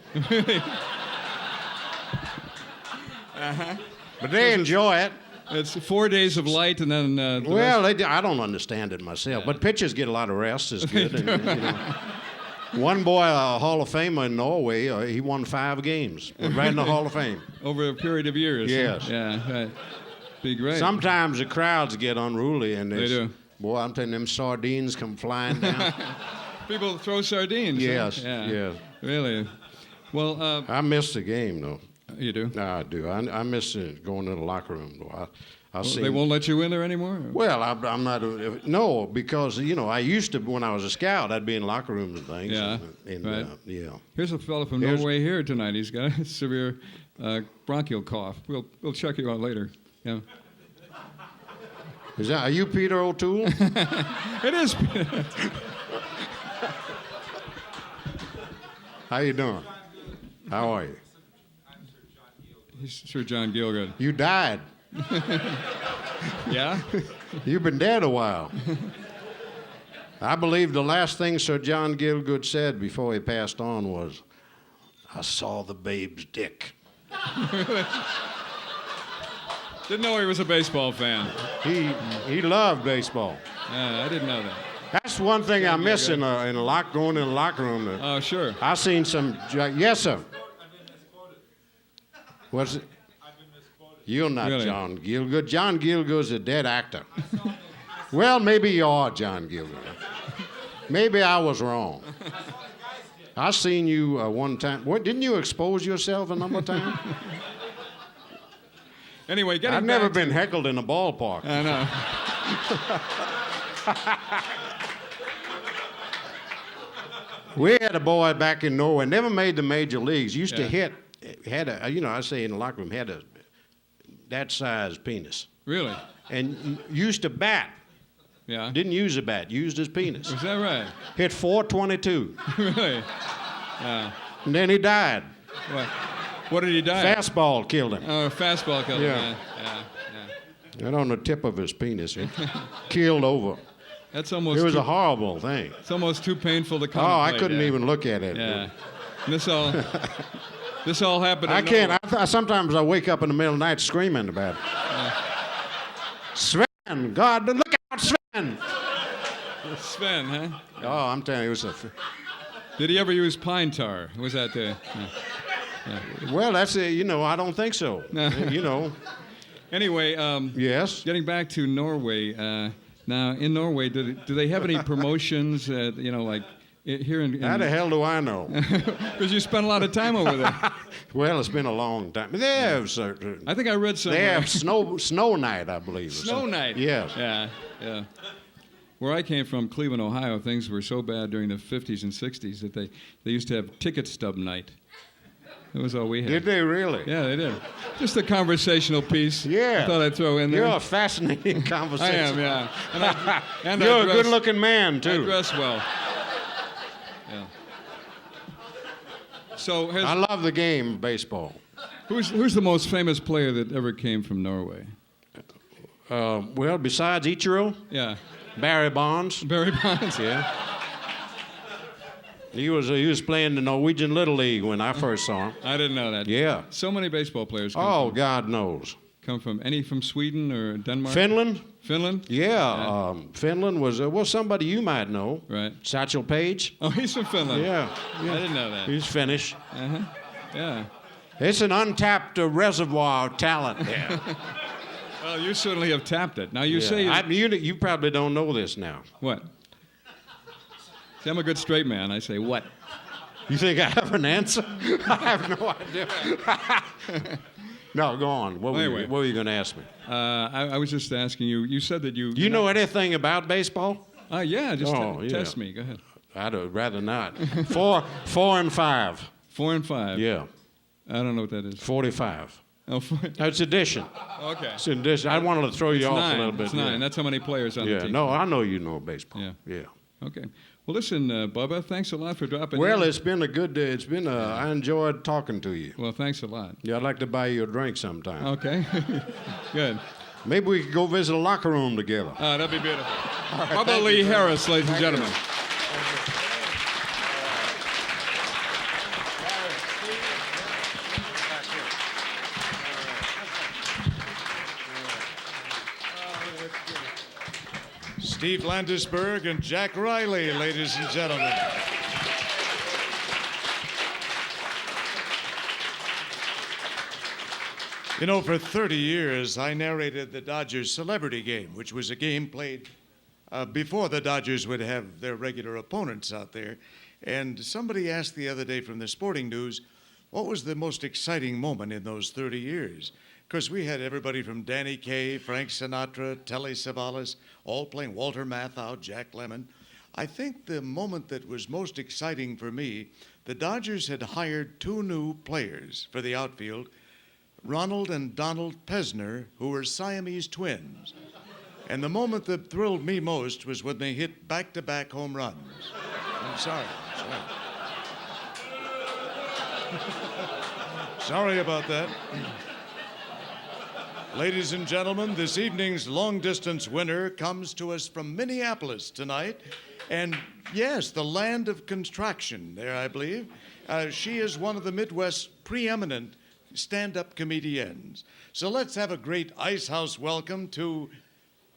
But they enjoy it. It's 4 days of light and then... the Well, rest- I don't understand it myself, but pitchers get a lot of rest. Is good. And, one boy, a Hall of Famer in Norway, he won 5 games, right in the Hall of Fame. over a period of years. Yes. Yeah, right. Be great. Sometimes the crowds get unruly, and They do. boy, I'm telling you, them sardines come flying down. People throw sardines. huh? Yes, Yeah. yes. Really? Well, I miss the game, though. you do? I do. I miss going to the locker room, though. I see. They won't let you in there anymore? or- Well, I'm not. No, because I used to when I was a scout, I'd be in locker rooms and things. Yeah, And, right. yeah. Here's a fellow from Here's- Norway here tonight. He's got a severe bronchial cough. We'll check you out later. Yeah. Are you Peter O'Toole? It is. How you doing? How are you? He's Sir John Gielgud. You died. Yeah? You've been dead a while. I believe the last thing Sir John Gielgud said before he passed on was, "I saw the babe's dick." Didn't know he was a baseball fan. He loved baseball. I didn't know that. That's one thing I miss in a going in the locker room. Oh, sure. I seen some. Yes, sir. Was it? You're not Really? John Gielgud. John Gielgud's a dead actor. Well, maybe you are John Gielgud. Maybe I was wrong. I seen you one time. What? Didn't you expose yourself a number of times? Anyway, getting I've never back been heckled in a ballpark. I know. We had a boy back in Norway, never made the major leagues. Used to Yeah. had a, I say in the locker room, had a that size penis. Really? And used to bat. Yeah. Didn't use a bat, used his penis. Is that right? Hit 422. Really? And then he died. What did he die? of? Fastball killed him. Oh, fastball killer. Yeah. Yeah. Right on the tip of his penis. It keeled over. That's almost. It was too, a horrible thing. It's almost too painful to Oh, contemplate. I couldn't yeah. even look at it. Yeah. And this all. This all happened. I in can't. Norway. Sometimes I wake up in the middle of the night screaming about it. Sven, God, look out, Sven! Sven, huh? Oh, I'm telling you, it was Did he ever use pine tar? Was that the? well, that's a, I don't think so. Anyway, Yes. getting back to Norway. Now, in Norway, do they have any promotions? Like here in. How the hell do I know? Because you spent a lot of time over there. Well, it's been a long time. They have certain. I think I read somewhere. They have snow night, I believe. or Snow something. night. Yes. Yeah. Where I came from, Cleveland, Ohio, things were so bad during the 50s and 60s that they used to have ticket stub night. That was all we had. Did they really? Yeah, they did. Just a conversational piece. Yeah. I thought I'd throw in there. You're a fascinating I conversation. am, yeah. And You're I a dress, good-looking man I too. dress well. Yeah. So, I love the game of baseball. who's the most famous player that ever came from Norway? Well, besides Ichiro, Yeah. Barry Bonds. Barry Bonds. Yeah. He was playing the Norwegian Little League when I first saw him. I didn't know that. Yeah. So many baseball players Oh, God knows. come from Sweden or Denmark? Finland? Finland? Yeah. Finland was somebody you might know. Right. Satchel Paige. Oh, he's from Finland. Yeah. I didn't know that. He's Finnish. Yeah. It's an untapped reservoir of talent there. Well, you certainly have tapped it. Now you say you probably don't know this now. what? See, I'm a good straight man. I say what? You think I have an answer? I have no idea. No, go on. What were you going to ask me? I was just asking you. You said that you. You know anything about baseball? Yeah. Just Yeah. test me. Go ahead. I'd rather not. 4 and 5. 4 and 5. Yeah. I don't know what that is. 45. Oh, 4. It's addition. Okay. It's addition. I wanted to throw you It's off 9. a little bit. It's 9. Yeah. That's how many players on the Yeah. team. No, I know you know baseball. Yeah. Yeah. Okay. Well, listen, Bubba. Thanks a lot for dropping. Well, in. it's been a good day. I enjoyed talking to you. Well, thanks a lot. Yeah, I'd like to buy you a drink sometime. Okay. Good. Maybe we could go visit a locker room together. That'd be beautiful. Bubba Lee Harris, ladies and gentlemen. Steve Landesberg and Jack Riley, ladies and gentlemen. For 30 years, I narrated the Dodgers Celebrity Game, which was a game played before the Dodgers would have their regular opponents out there. And somebody asked the other day from the Sporting News, what was the most exciting moment in those 30 years? Because we had everybody from Danny Kaye, Frank Sinatra, Telly Savalas, all playing, Walter Matthau, Jack Lemmon. I think the moment that was most exciting for me, the Dodgers had hired 2 new players for the outfield, Ronald and Donald Pesner, who were Siamese twins. And the moment that thrilled me most was when they hit back-to-back home runs. I'm sorry. Sorry about that. Ladies and gentlemen, this evening's long-distance winner comes to us from Minneapolis tonight. And yes, the land of contraction there, I believe. She is one of the Midwest's preeminent stand-up comedians. So let's have a great Ice House welcome to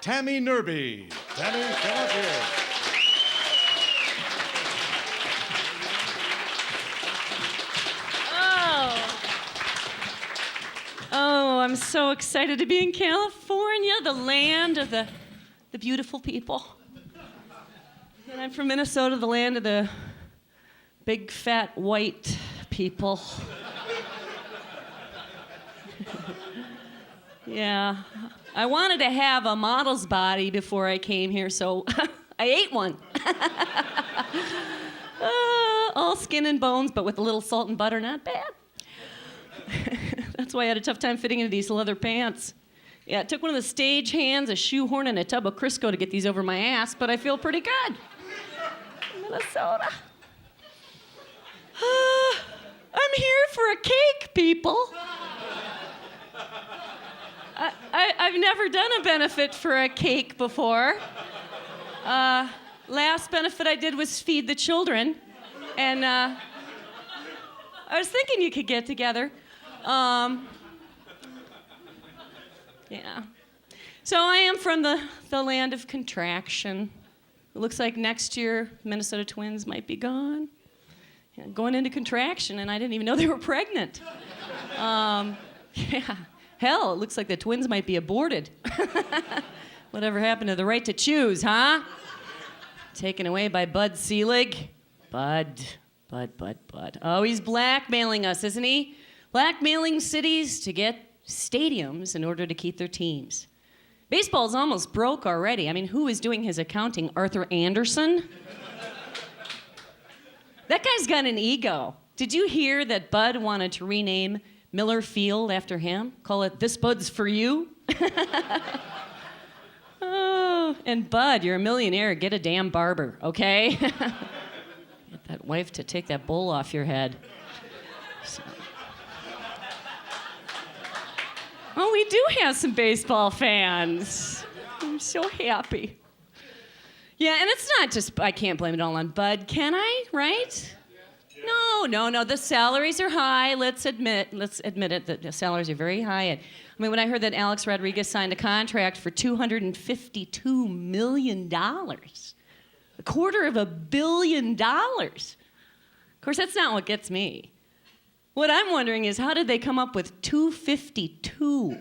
Tammy Nerby. Tammy, come up here. Oh, I'm so excited to be in California, the land of the beautiful people. And I'm from Minnesota, the land of the big, fat, white people. Yeah. I wanted to have a model's body before I came here, so I ate one. All skin and bones, but with a little salt and butter, not bad. That's why I had a tough time fitting into these leather pants. Yeah, it took one of the stage hands, a shoehorn, and a tub of Crisco to get these over my ass, but I feel pretty good. Minnesota. I'm here for a cake, people. I've never done a benefit for a cake before. Last benefit I did was feed the children, and I was thinking you could get together. Yeah. So I am from the land of contraction. It looks like next year Minnesota Twins might be gone. Yeah, going into contraction, and I didn't even know they were pregnant. Yeah. Hell, it looks like the Twins might be aborted. Whatever happened to the right to choose, huh? Taken away by Bud Selig. Bud. Oh, he's blackmailing us, isn't he? Blackmailing cities to get stadiums in order to keep their teams. Baseball's almost broke already. I mean, who is doing his accounting? Arthur Anderson? That guy's got an ego. Did you hear that Bud wanted to rename Miller Field after him? Call it This Bud's For You? Oh, and Bud, you're a millionaire. Get a damn barber, okay? Get that wife to take that bowl off your head. So. Oh, we do have some baseball fans. I'm so happy. Yeah, and it's not just, I can't blame it all on Bud, can I? Right? No. The salaries are high. Let's admit it, that the salaries are very high. I mean, when I heard that Alex Rodriguez signed a contract for $252 million, $250 million. Of course, that's not what gets me. What I'm wondering is, how did they come up with 252?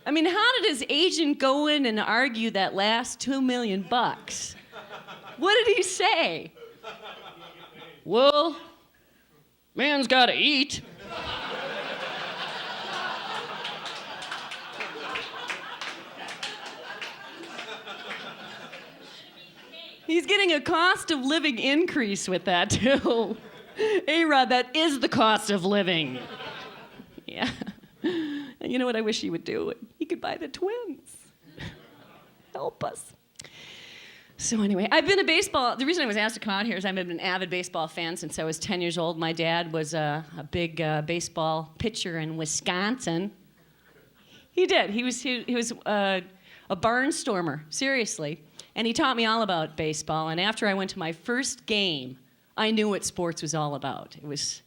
I mean, how did his agent go in and argue that last $2 million? What did he say? Well, man's got to eat. He's getting a cost of living increase with that, too. A-Rod, that is the cost of living. Yeah. And you know what I wish he would do? He could buy the Twins. Help us. So anyway, I've been the reason I was asked to come out here is I've been an avid baseball fan since I was 10 years old. My dad was a big baseball pitcher in Wisconsin. He did. He was a barnstormer, seriously. And he taught me all about baseball. And after I went to my first game, I knew what sports was all about. It was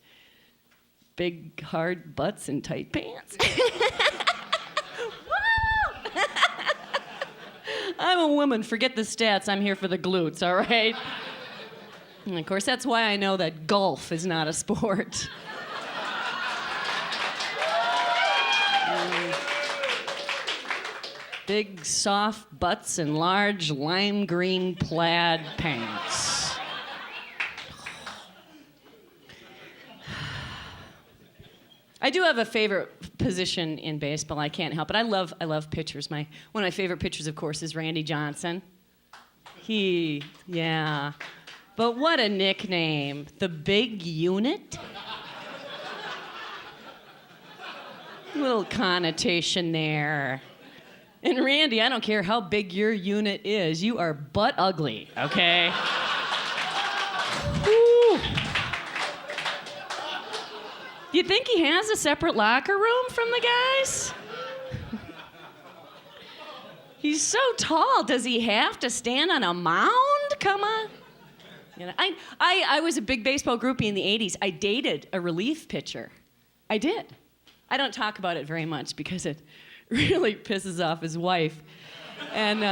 big, hard butts and tight pants. I'm a woman. Forget the stats. I'm here for the glutes, all right? And of course, that's why I know that golf is not a sport. big soft butts and large lime green plaid pants. I do have a favorite position in baseball. I can't help it. I love pitchers. One of my favorite pitchers, of course, is Randy Johnson. Yeah. But what a nickname. The Big Unit? Little connotation there. And Randy, I don't care how big your unit is, you are butt ugly, okay? Whew. Do you think he has a separate locker room from the guys? He's so tall. Does he have to stand on a mound? Come on. You know, I was a big baseball groupie in the 80s. I dated a relief pitcher. I did. I don't talk about it very much because it really pisses off his wife. And,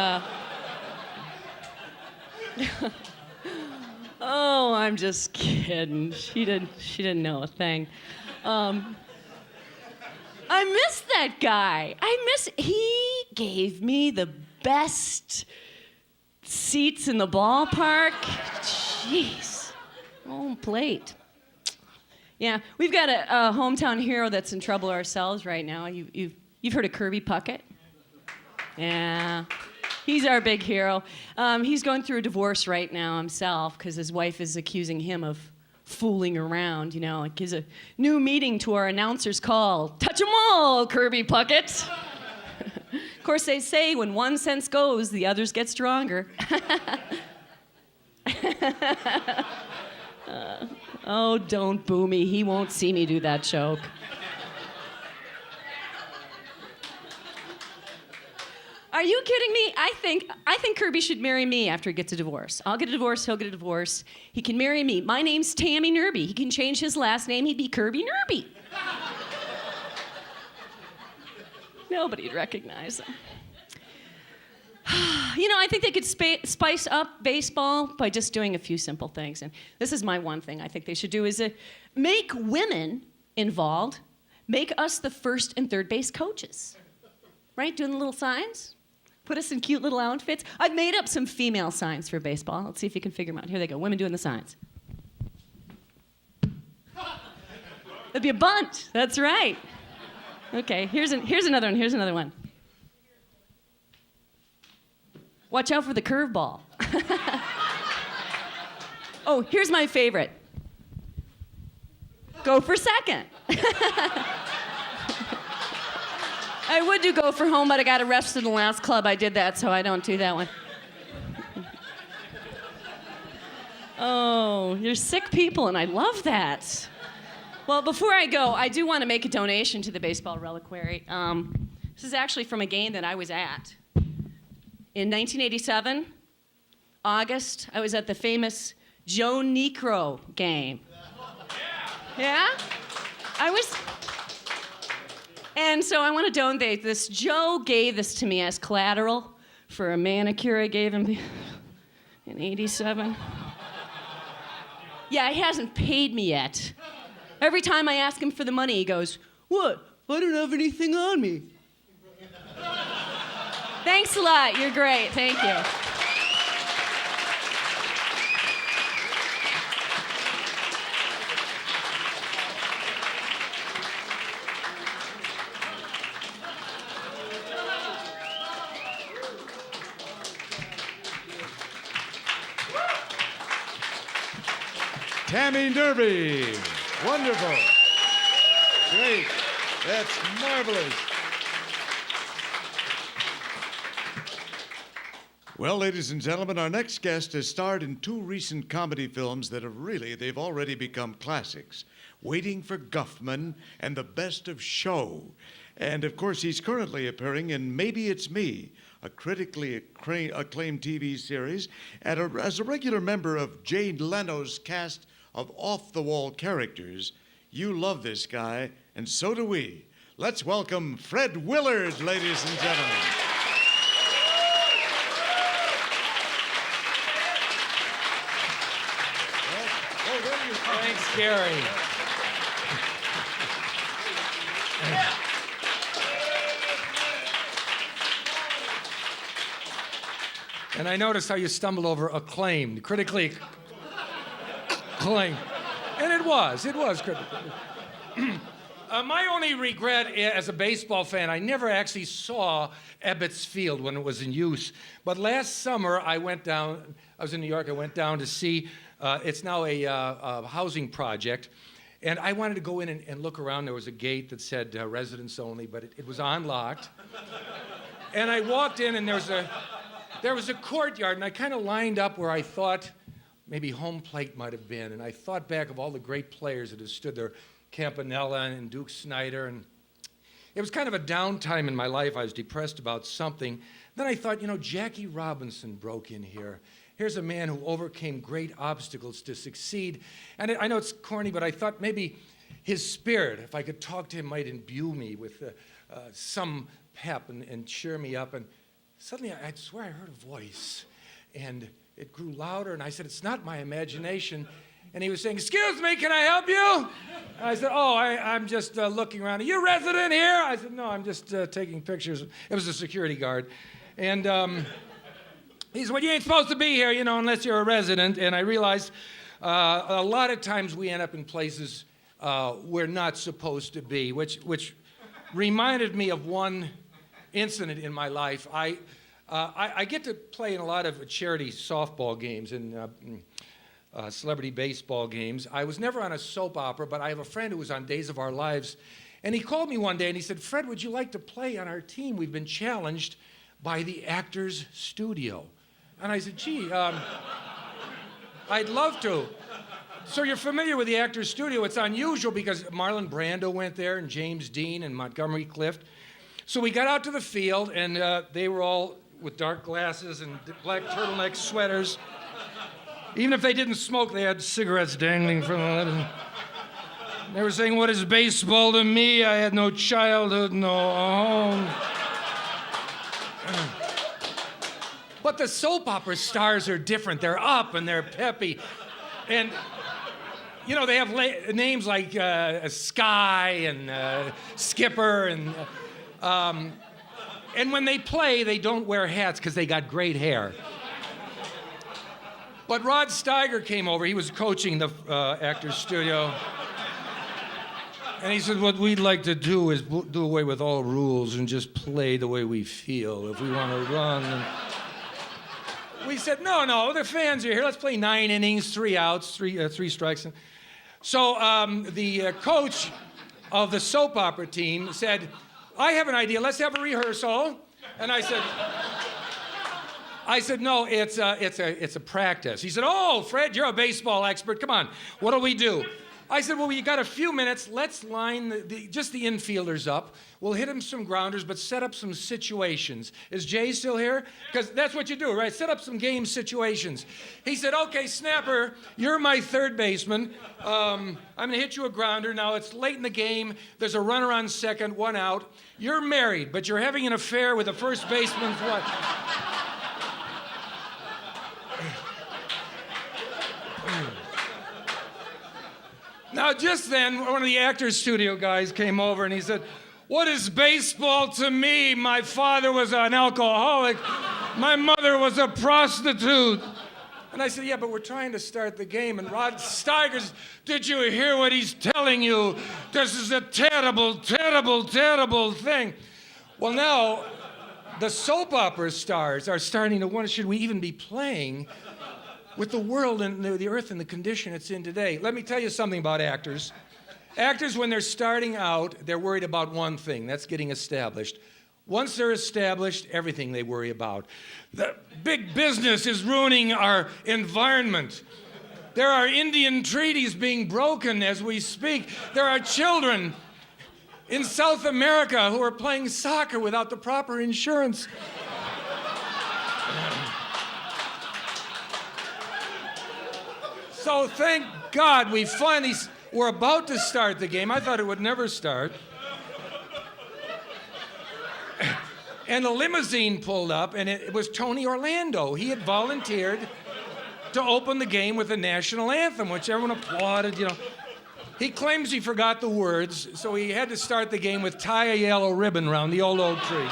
oh, I'm just kidding. She didn't know a thing. I miss that guy. He gave me the best seats in the ballpark. Jeez. Home plate. Yeah, we've got a hometown hero that's in trouble ourselves right now. You've heard of Kirby Puckett? Yeah. He's our big hero. He's going through a divorce right now himself because his wife is accusing him of fooling around, you know. Like, gives a new meeting to our announcers call. Touch 'em all, Kirby Puckett. Of course, they say when one sense goes, the others get stronger. Oh, don't boo me. He won't see me do that joke. Are you kidding me? I think Kirby should marry me after he gets a divorce. I'll get a divorce, he'll get a divorce. He can marry me. My name's Tammy Nerby. He can change his last name. He'd be Kirby Nerby. Nobody'd recognize him. You know, I think they could spice up baseball by just doing a few simple things. And this is my one thing I think they should do is make women involved. Make us the first and third base coaches. Right? Doing the little signs. Put us in cute little outfits. I've made up some female signs for baseball. Let's see if you can figure them out. Here they go. Women doing the signs. That'd be a bunt. That's right. Okay, here's another one. Here's another one. Watch out for the curveball. Oh, here's my favorite. Go for second. I would do go for home, but I got arrested in the last club I did that, so I don't do that one. Oh, you're sick people, and I love that. Well, before I go, I do want to make a donation to the Baseball Reliquary. This is actually from a game that I was at. In 1987, August, I was at the famous Joe Niekro game. Yeah? I was... And so I want to donate this. Joe gave this to me as collateral for a manicure I gave him in 87. Yeah, he hasn't paid me yet. Every time I ask him for the money, he goes, "What? I don't have anything on me." Thanks a lot. You're great. Thank you. Tammy Nerby. Wonderful. Great. That's marvelous. Well, ladies and gentlemen, our next guest has starred in two recent comedy films that they've already become classics. Waiting for Guffman and The Best of Show. And of course, he's currently appearing in Maybe It's Me, a critically acclaimed TV series, as a regular member of Jay Leno's cast of off-the-wall characters. You love this guy, and so do we. Let's welcome Fred Willard, ladies and gentlemen. Thanks, Gary. And I noticed how you stumbled over acclaimed, critically acclaimed. And it was critically. My only regret as a baseball fan, I never actually saw Ebbets Field when it was in use. But last summer, I was in New York, I went down to see, it's now a housing project. And I wanted to go in and look around. There was a gate that said residents only, but it was unlocked. And I walked in, and there was a courtyard, and I kind of lined up where I thought maybe home plate might have been. And I thought back of all the great players that have stood there, Campanella and Duke Snyder. And it was kind of a downtime in my life. I was depressed about something. Then I thought, Jackie Robinson broke in here. Here's a man who overcame great obstacles to succeed. And I know it's corny, but I thought maybe his spirit, if I could talk to him, might imbue me with some pep and cheer me up. And suddenly, I swear I heard a voice. And it grew louder, and I said, it's not my imagination. And he was saying, excuse me, can I help you? And I said, I'm just looking around. Are you a resident here? I said, no, I'm just taking pictures. It was a security guard. And he said, well, you ain't supposed to be here, unless you're a resident. And I realized a lot of times we end up in places we're not supposed to be, which reminded me of one incident in my life. I get to play in a lot of charity softball games and celebrity baseball games. I was never on a soap opera, but I have a friend who was on Days of Our Lives. And he called me one day and he said, Fred, would you like to play on our team? We've been challenged by the Actors Studio. And I said, gee, I'd love to. So you're familiar with the Actors Studio. It's unusual because Marlon Brando went there and James Dean and Montgomery Clift. So we got out to the field and they were all with dark glasses and black turtleneck sweaters. Even if they didn't smoke, they had cigarettes dangling from the lips. They were saying, what is baseball to me? I had no childhood, no home. But the soap opera stars are different. They're up and they're peppy. And, they have names like Sky and Skipper. And when they play, they don't wear hats because they got great hair. But Rod Steiger came over. He was coaching the Actors Studio. And he said, what we'd like to do is do away with all rules and just play the way we feel. If we want to run. And we said, no, the fans are here. Let's play 9 innings, 3 outs, three strikes. So the coach of the soap opera team said, I have an idea. Let's have a rehearsal. And I said, no, it's a practice. He said, oh, Fred, you're a baseball expert. Come on, what'll we do? I said, well, you got a few minutes. Let's line just the infielders up. We'll hit them some grounders, but set up some situations. Is Jay still here? Because that's what you do, right? Set up some game situations. He said, okay, Snapper, you're my third baseman. I'm going to hit you a grounder. Now, it's late in the game. There's a runner on second, 1 out. You're married, but you're having an affair with the first baseman's wife. Now, just then, one of the Actors Studio guys came over and he said, what is baseball to me? My father was an alcoholic. My mother was a prostitute. And I said, yeah, but we're trying to start the game. And Rod Steiger's, did you hear what he's telling you? This is a terrible, terrible, terrible thing. Well, now, the soap opera stars are starting to wonder, should we even be playing with the world and the earth and the condition it's in today? Let me tell you something about actors. Actors, when they're starting out, they're worried about one thing. That's getting established. Once they're established, everything they worry about. The big business is ruining our environment. There are Indian treaties being broken as we speak. There are children in South America who are playing soccer without the proper insurance. So thank God we're about to start the game. I thought it would never start. And a limousine pulled up, and it was Tony Orlando. He had volunteered to open the game with the national anthem, which everyone applauded, He claims he forgot the words, so he had to start the game with tie a yellow ribbon around the old oak tree.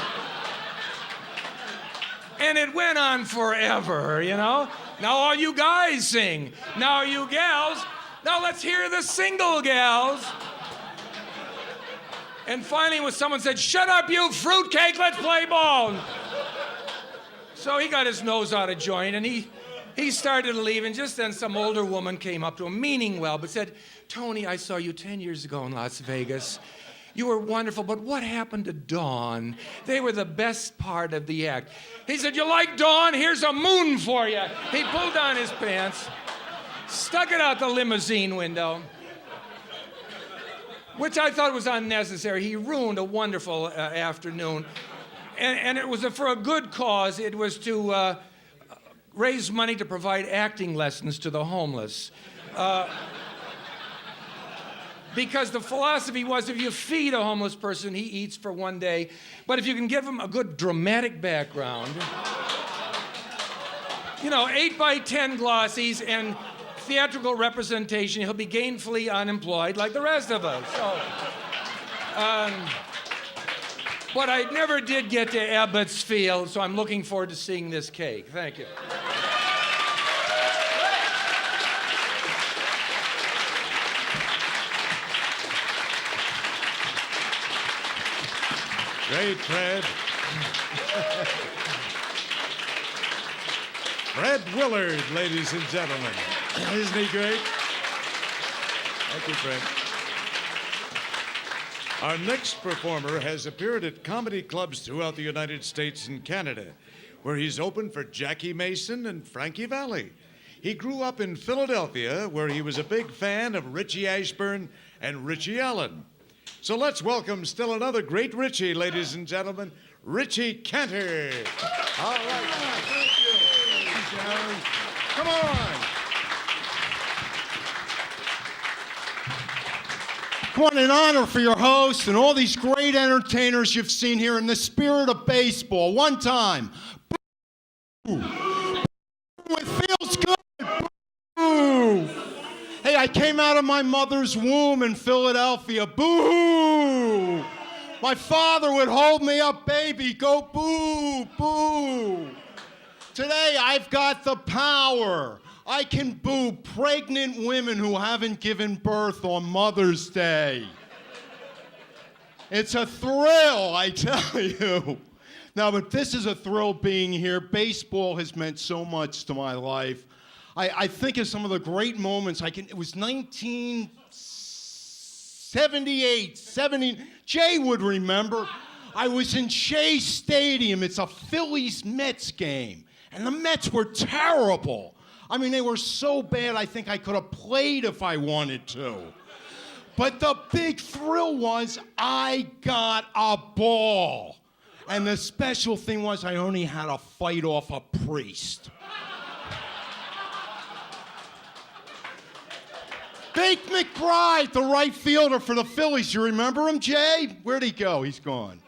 And it went on forever, you know? Now all you guys sing. Now you gals. Now let's hear the single gals. And finally, when someone said, "Shut up, you fruitcake, let's play ball." So he got his nose out of joint, and he started to leave, and just then some older woman came up to him, meaning well, but said, "Tony, I saw you 10 years ago in Las Vegas. You were wonderful, but what happened to Dawn? They were the best part of the act." He said, "You like Dawn? Here's a moon for you." He pulled down his pants, stuck it out the limousine window, which I thought was unnecessary. He ruined a wonderful afternoon. And it was for a good cause. It was to raise money to provide acting lessons to the homeless. Because the philosophy was, if you feed a homeless person, he eats for one day. But if you can give him a good dramatic background, 8x10 glossies and theatrical representation, he'll be gainfully unemployed like the rest of us. So, but I never did get to Ebbets Field, so I'm looking forward to seeing this cake. Thank you. Great, Fred. Fred Willard, ladies and gentlemen. Isn't he great? Thank you, Fred. Our next performer has appeared at comedy clubs throughout the United States and Canada, where he's opened for Jackie Mason and Frankie Valli. He grew up in Philadelphia, where he was a big fan of Richie Ashburn and Richie Allen. So let's welcome still another great Richie, ladies and gentlemen, Richie Cantor. All right. Thank you. Come on. What an honor for your host and all these great entertainers you've seen here in the spirit of baseball. One time. Boo. It feels good. Boo. Hey, I came out of my mother's womb in Philadelphia. Boo. My father would hold me up, baby. Go boo, boo. Today, I've got the power. I can boo pregnant women who haven't given birth on Mother's Day. It's a thrill, I tell you. Now, but this is a thrill being here. Baseball has meant so much to my life. I think of some of the great moments. It was 1978, 70. Jay would remember. I was in Shea Stadium. It's a Phillies-Mets game. And the Mets were terrible. I mean, they were so bad, I think I could have played if I wanted to. But the big thrill was I got a ball. And the special thing was I only had to fight off a priest. Bake McBride, the right fielder for the Phillies. You remember him, Jay? Where'd he go? He's gone.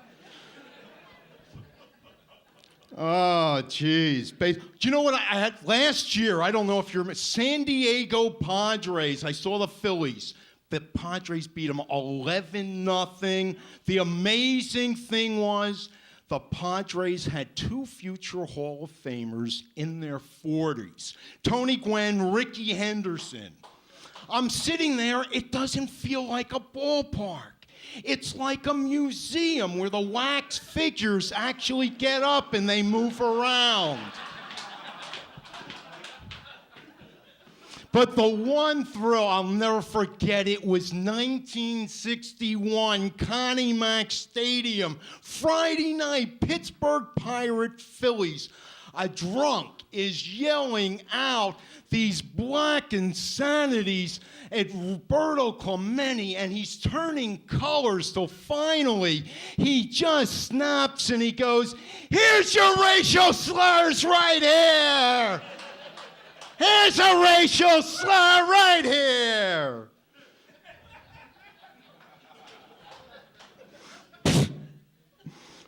Oh, geez. Do you know what I had last year? I don't know if you remember. San Diego Padres. I saw the Phillies. The Padres beat them 11-0. The amazing thing was the Padres had two future Hall of Famers in their 40s. Tony Gwynn, Ricky Henderson. I'm sitting there. It doesn't feel like a ballpark. It's like a museum where the wax figures actually get up and they move around. But the one thrill I'll never forget, it was 1961, Connie Mack Stadium, Friday night, Pittsburgh Pirate Phillies. A drunk is yelling out these black insanities at Roberto Clemente, and he's turning colors till finally he just snaps and he goes, "Here's your racial slurs right here. Here's a racial slur right here."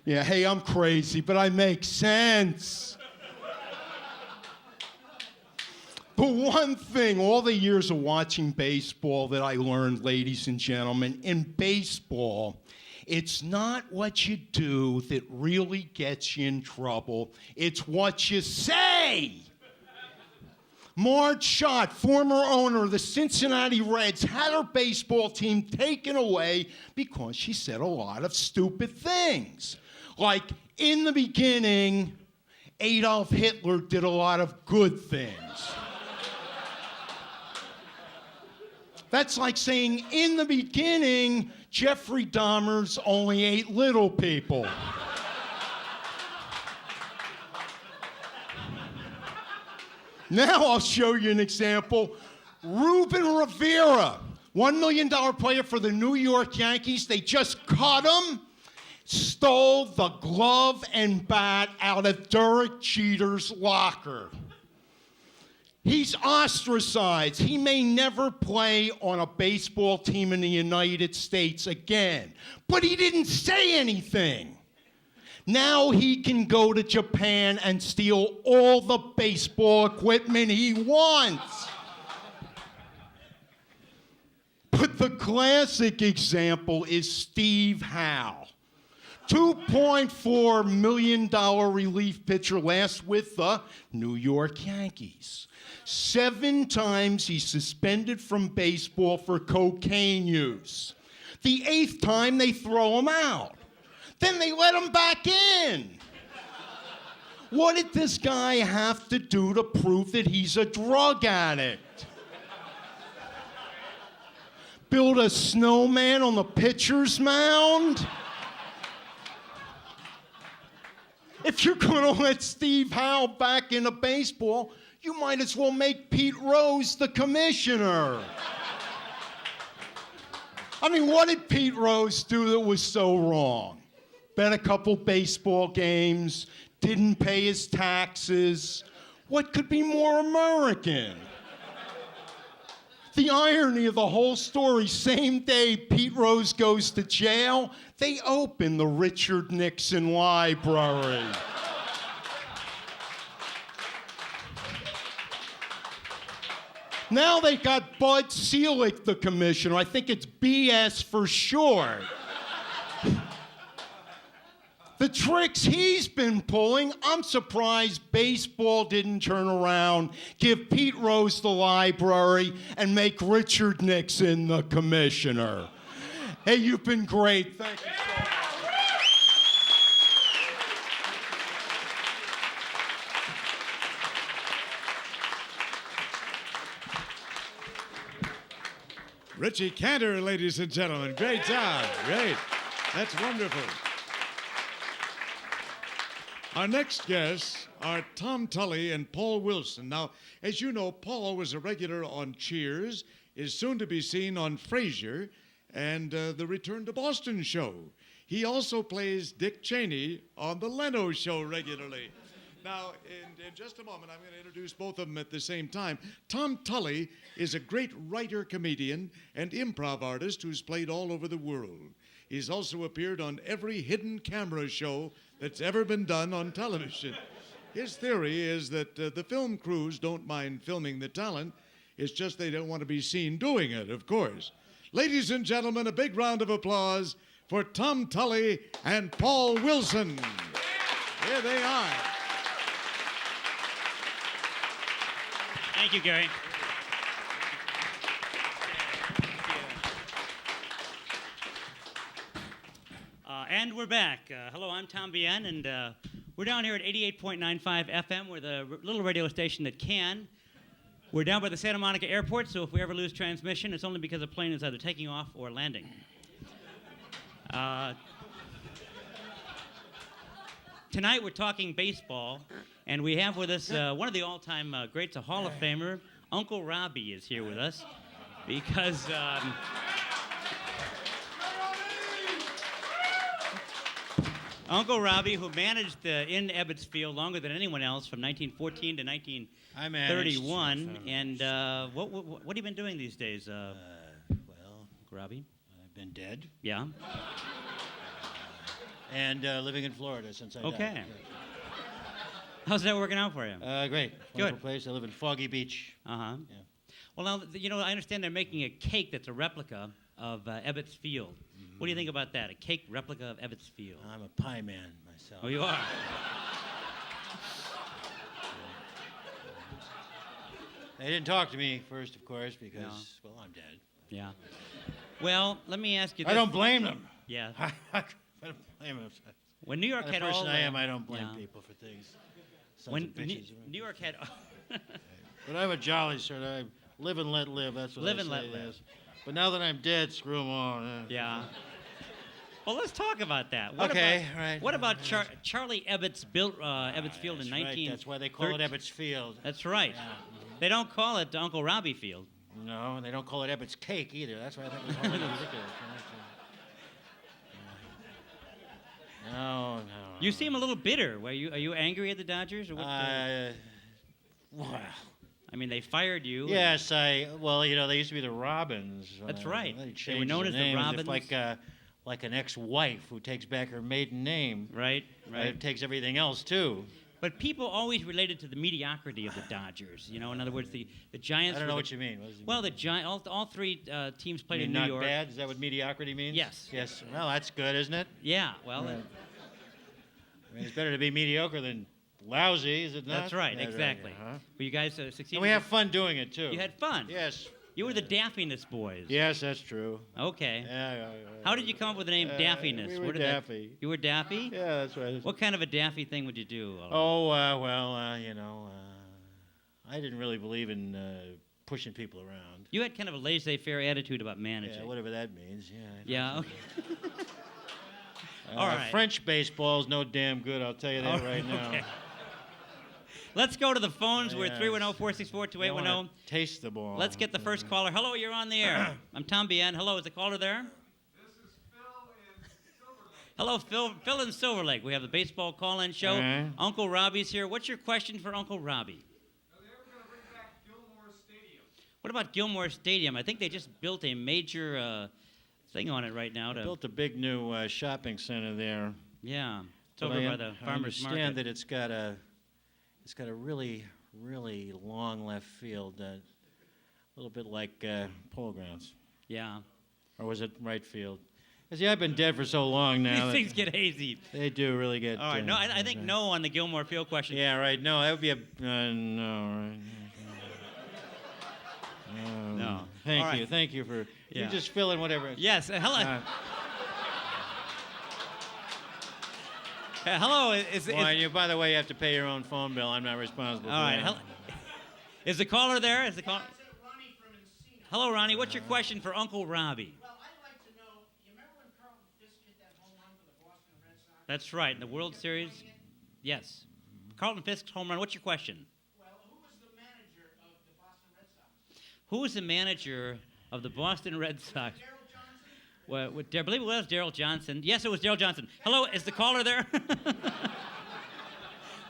Yeah, hey, I'm crazy, but I make sense. But one thing, all the years of watching baseball that I learned, ladies and gentlemen, in baseball, It's not what you do that really gets you in trouble. It's what you say. Marge Schott, former owner of the Cincinnati Reds, had her baseball team taken away because she said a lot of stupid things. Like, in the beginning, Adolf Hitler did a lot of good things. That's like saying, in the beginning, Jeffrey Dahmer's only ate little people. Now I'll show you an example. Ruben Rivera, $1 million player for the New York Yankees. They just cut him. Stole the glove and bat out of Derek Jeter's locker. He's ostracized. He may never play on a baseball team in the United States again. But he didn't say anything. Now he can go to Japan and steal all the baseball equipment he wants. But the classic example is Steve Howe. $2.4 million relief pitcher last with the New York Yankees. 7 times he's suspended from baseball for cocaine use. The 8th time they throw him out. Then they let him back in. What did this guy have to do to prove that he's a drug addict? Build a snowman on the pitcher's mound? If you're going to let Steve Howe back into baseball, you might as well make Pete Rose the commissioner. I mean, what did Pete Rose do that was so wrong? Bet a couple baseball games, didn't pay his taxes. What could be more American? The irony of the whole story, same day Pete Rose goes to jail, they open the Richard Nixon Library. Now they got Bud Selig, the commissioner. I think it's BS for short. The tricks he's been pulling, I'm surprised baseball didn't turn around, give Pete Rose the library, and make Richard Nixon the commissioner. Hey, you've been great. Thank you so much. Richie Cantor, ladies and gentlemen. Great job. Great. That's wonderful. Our next guests are Tom Tully and Paul Willson. Now, as you know, Paul was a regular on Cheers, is soon to be seen on Frasier, and the Return to Boston show. He also plays Dick Cheney on the Leno show regularly. Now, in just a moment, I'm going to introduce both of them at the same time. Tom Tully is a great writer, comedian, and improv artist who's played all over the world. He's also appeared on every hidden camera show that's ever been done on television. His theory is that the film crews don't mind filming the talent. It's just they don't want to be seen doing it, of course. Ladies and gentlemen, a big round of applause for Tom Tully and Paul Willson. Here they are. Thank you, Gary. And we're back. Hello, I'm Tom Bien, and we're down here at 88.95 FM. We're the little radio station that can. We're down by the Santa Monica Airport, so if we ever lose transmission, it's only because the plane is either taking off or landing. Tonight we're talking baseball, and we have with us one of the all-time greats, a Hall of Famer. Uncle Robbie is here with us because Uncle Robbie, who managed in Ebbets Field longer than anyone else from 1914 to 1931. And what have you been doing these days, Well, Robbie? I've been dead. Yeah. And living in Florida since I died. Okay. How's that working out for you? Great. Wonderful place. I live in Foggy Beach. Uh-huh. Yeah. Well, now, I understand they're making a cake that's a replica of Ebbets Field. Mm-hmm. What do you think about that? A cake replica of Ebbets Field. I'm a pie man myself. Oh, you are? They didn't talk to me first, of course, because, well, I'm dead. Yeah. Well, let me ask you this. I don't blame them. Yeah. I don't blame them. When New York The had person all I the- am, I don't blame yeah. people for things. Sons When of bitches. New York had... But I'm a jolly sort of. I live and let live. That's what Live I and say, let live. yes. But now that I'm dead, screw them all. Yeah. Well, let's talk about that. Okay, right. What about Charlie Ebbets built Ebbets Field in That's right. 19... That's why they call it Ebbets Field. That's right. They don't call it Uncle Robbie Field. No, and they don't call it Ebbets Cake either. That's why I think it's wholly ridiculous. No. You seem a little bitter. Are you angry at the Dodgers? Or what? Well, I mean, they fired you. yes, well, they used to be the Robins. That's right. They They changed were known the as the name Robins. like an ex-wife who takes back her maiden name. Right. Takes everything else, too. But people always related to the mediocrity of the Dodgers. In other words, the Giants. I don't know what you mean. Well, the all three teams played You in mean New not York. bad? Is that what mediocrity means? Yes. Yes. Well, that's good, isn't it? Yeah. Well, Right. I mean, it's better to be mediocre than lousy, is it not? that's right. That's Exactly. Huh? Well, you guys succeeded. And we have fun doing it, too. You had fun. Yes. You were the Daffiness Boys. Yes, that's true. Okay. Yeah. How did you come up with the name Daffiness? We were Where did daffy. You were Daffy? Yeah, that's right. What kind of a Daffy thing would you do? Oh, I didn't really believe in pushing people around. You had kind of a laissez-faire attitude about managing. Yeah, whatever that means. Yeah. Yeah. Okay. All right. French baseball's no damn good, I'll tell you that right now. Okay. Let's go to the phones. We're Yes. 310-464-2810. You wanna taste the ball. Let's get the first caller. Hello, you're on the air. I'm Tom Bien. Hello, is the caller there? This is Phil in Silver Lake. Hello, Phil in Silver Lake. We have the baseball call-in show. Uh-huh. Uncle Robbie's here. What's your question for Uncle Robbie? Are they ever going to bring back Gilmore Stadium? What about Gilmore Stadium? I think they just built a major thing on it right now. Built a big new shopping center there. Yeah, it's But over I by the I farmer's market. understand that it's got a really, really long left field, a little bit like Polo Grounds. Yeah. Or was it right field? See, I've been dead for so long now. These things get hazy. They do really get. All right, no, I think no on the Gilmore Field question. Yeah, right. No, that would be a no. Right. No. Thank All you. right. Thank you for Yeah. you just fill in whatever. Yes. Hello. Hello. Well, by the way, you have to pay your own phone bill. I'm not responsible. All for right. that. Hello. Is the caller there? Is the caller? Ronnie from Encino. Hello, Ronnie. What's your question for Uncle Robbie? Well, I'd like to know, you remember when Carlton Fisk hit that home run for the Boston Red Sox? That's right. In the World Series. Yes. Carlton Fisk's home run. What's your question? Well, who was the manager of the Boston Red Sox? Who is the manager of the Boston Red Sox? Darryl Johnson? Well, I believe it was Darryl Johnson. Yes, it was Darryl Johnson. Hello, is the caller there?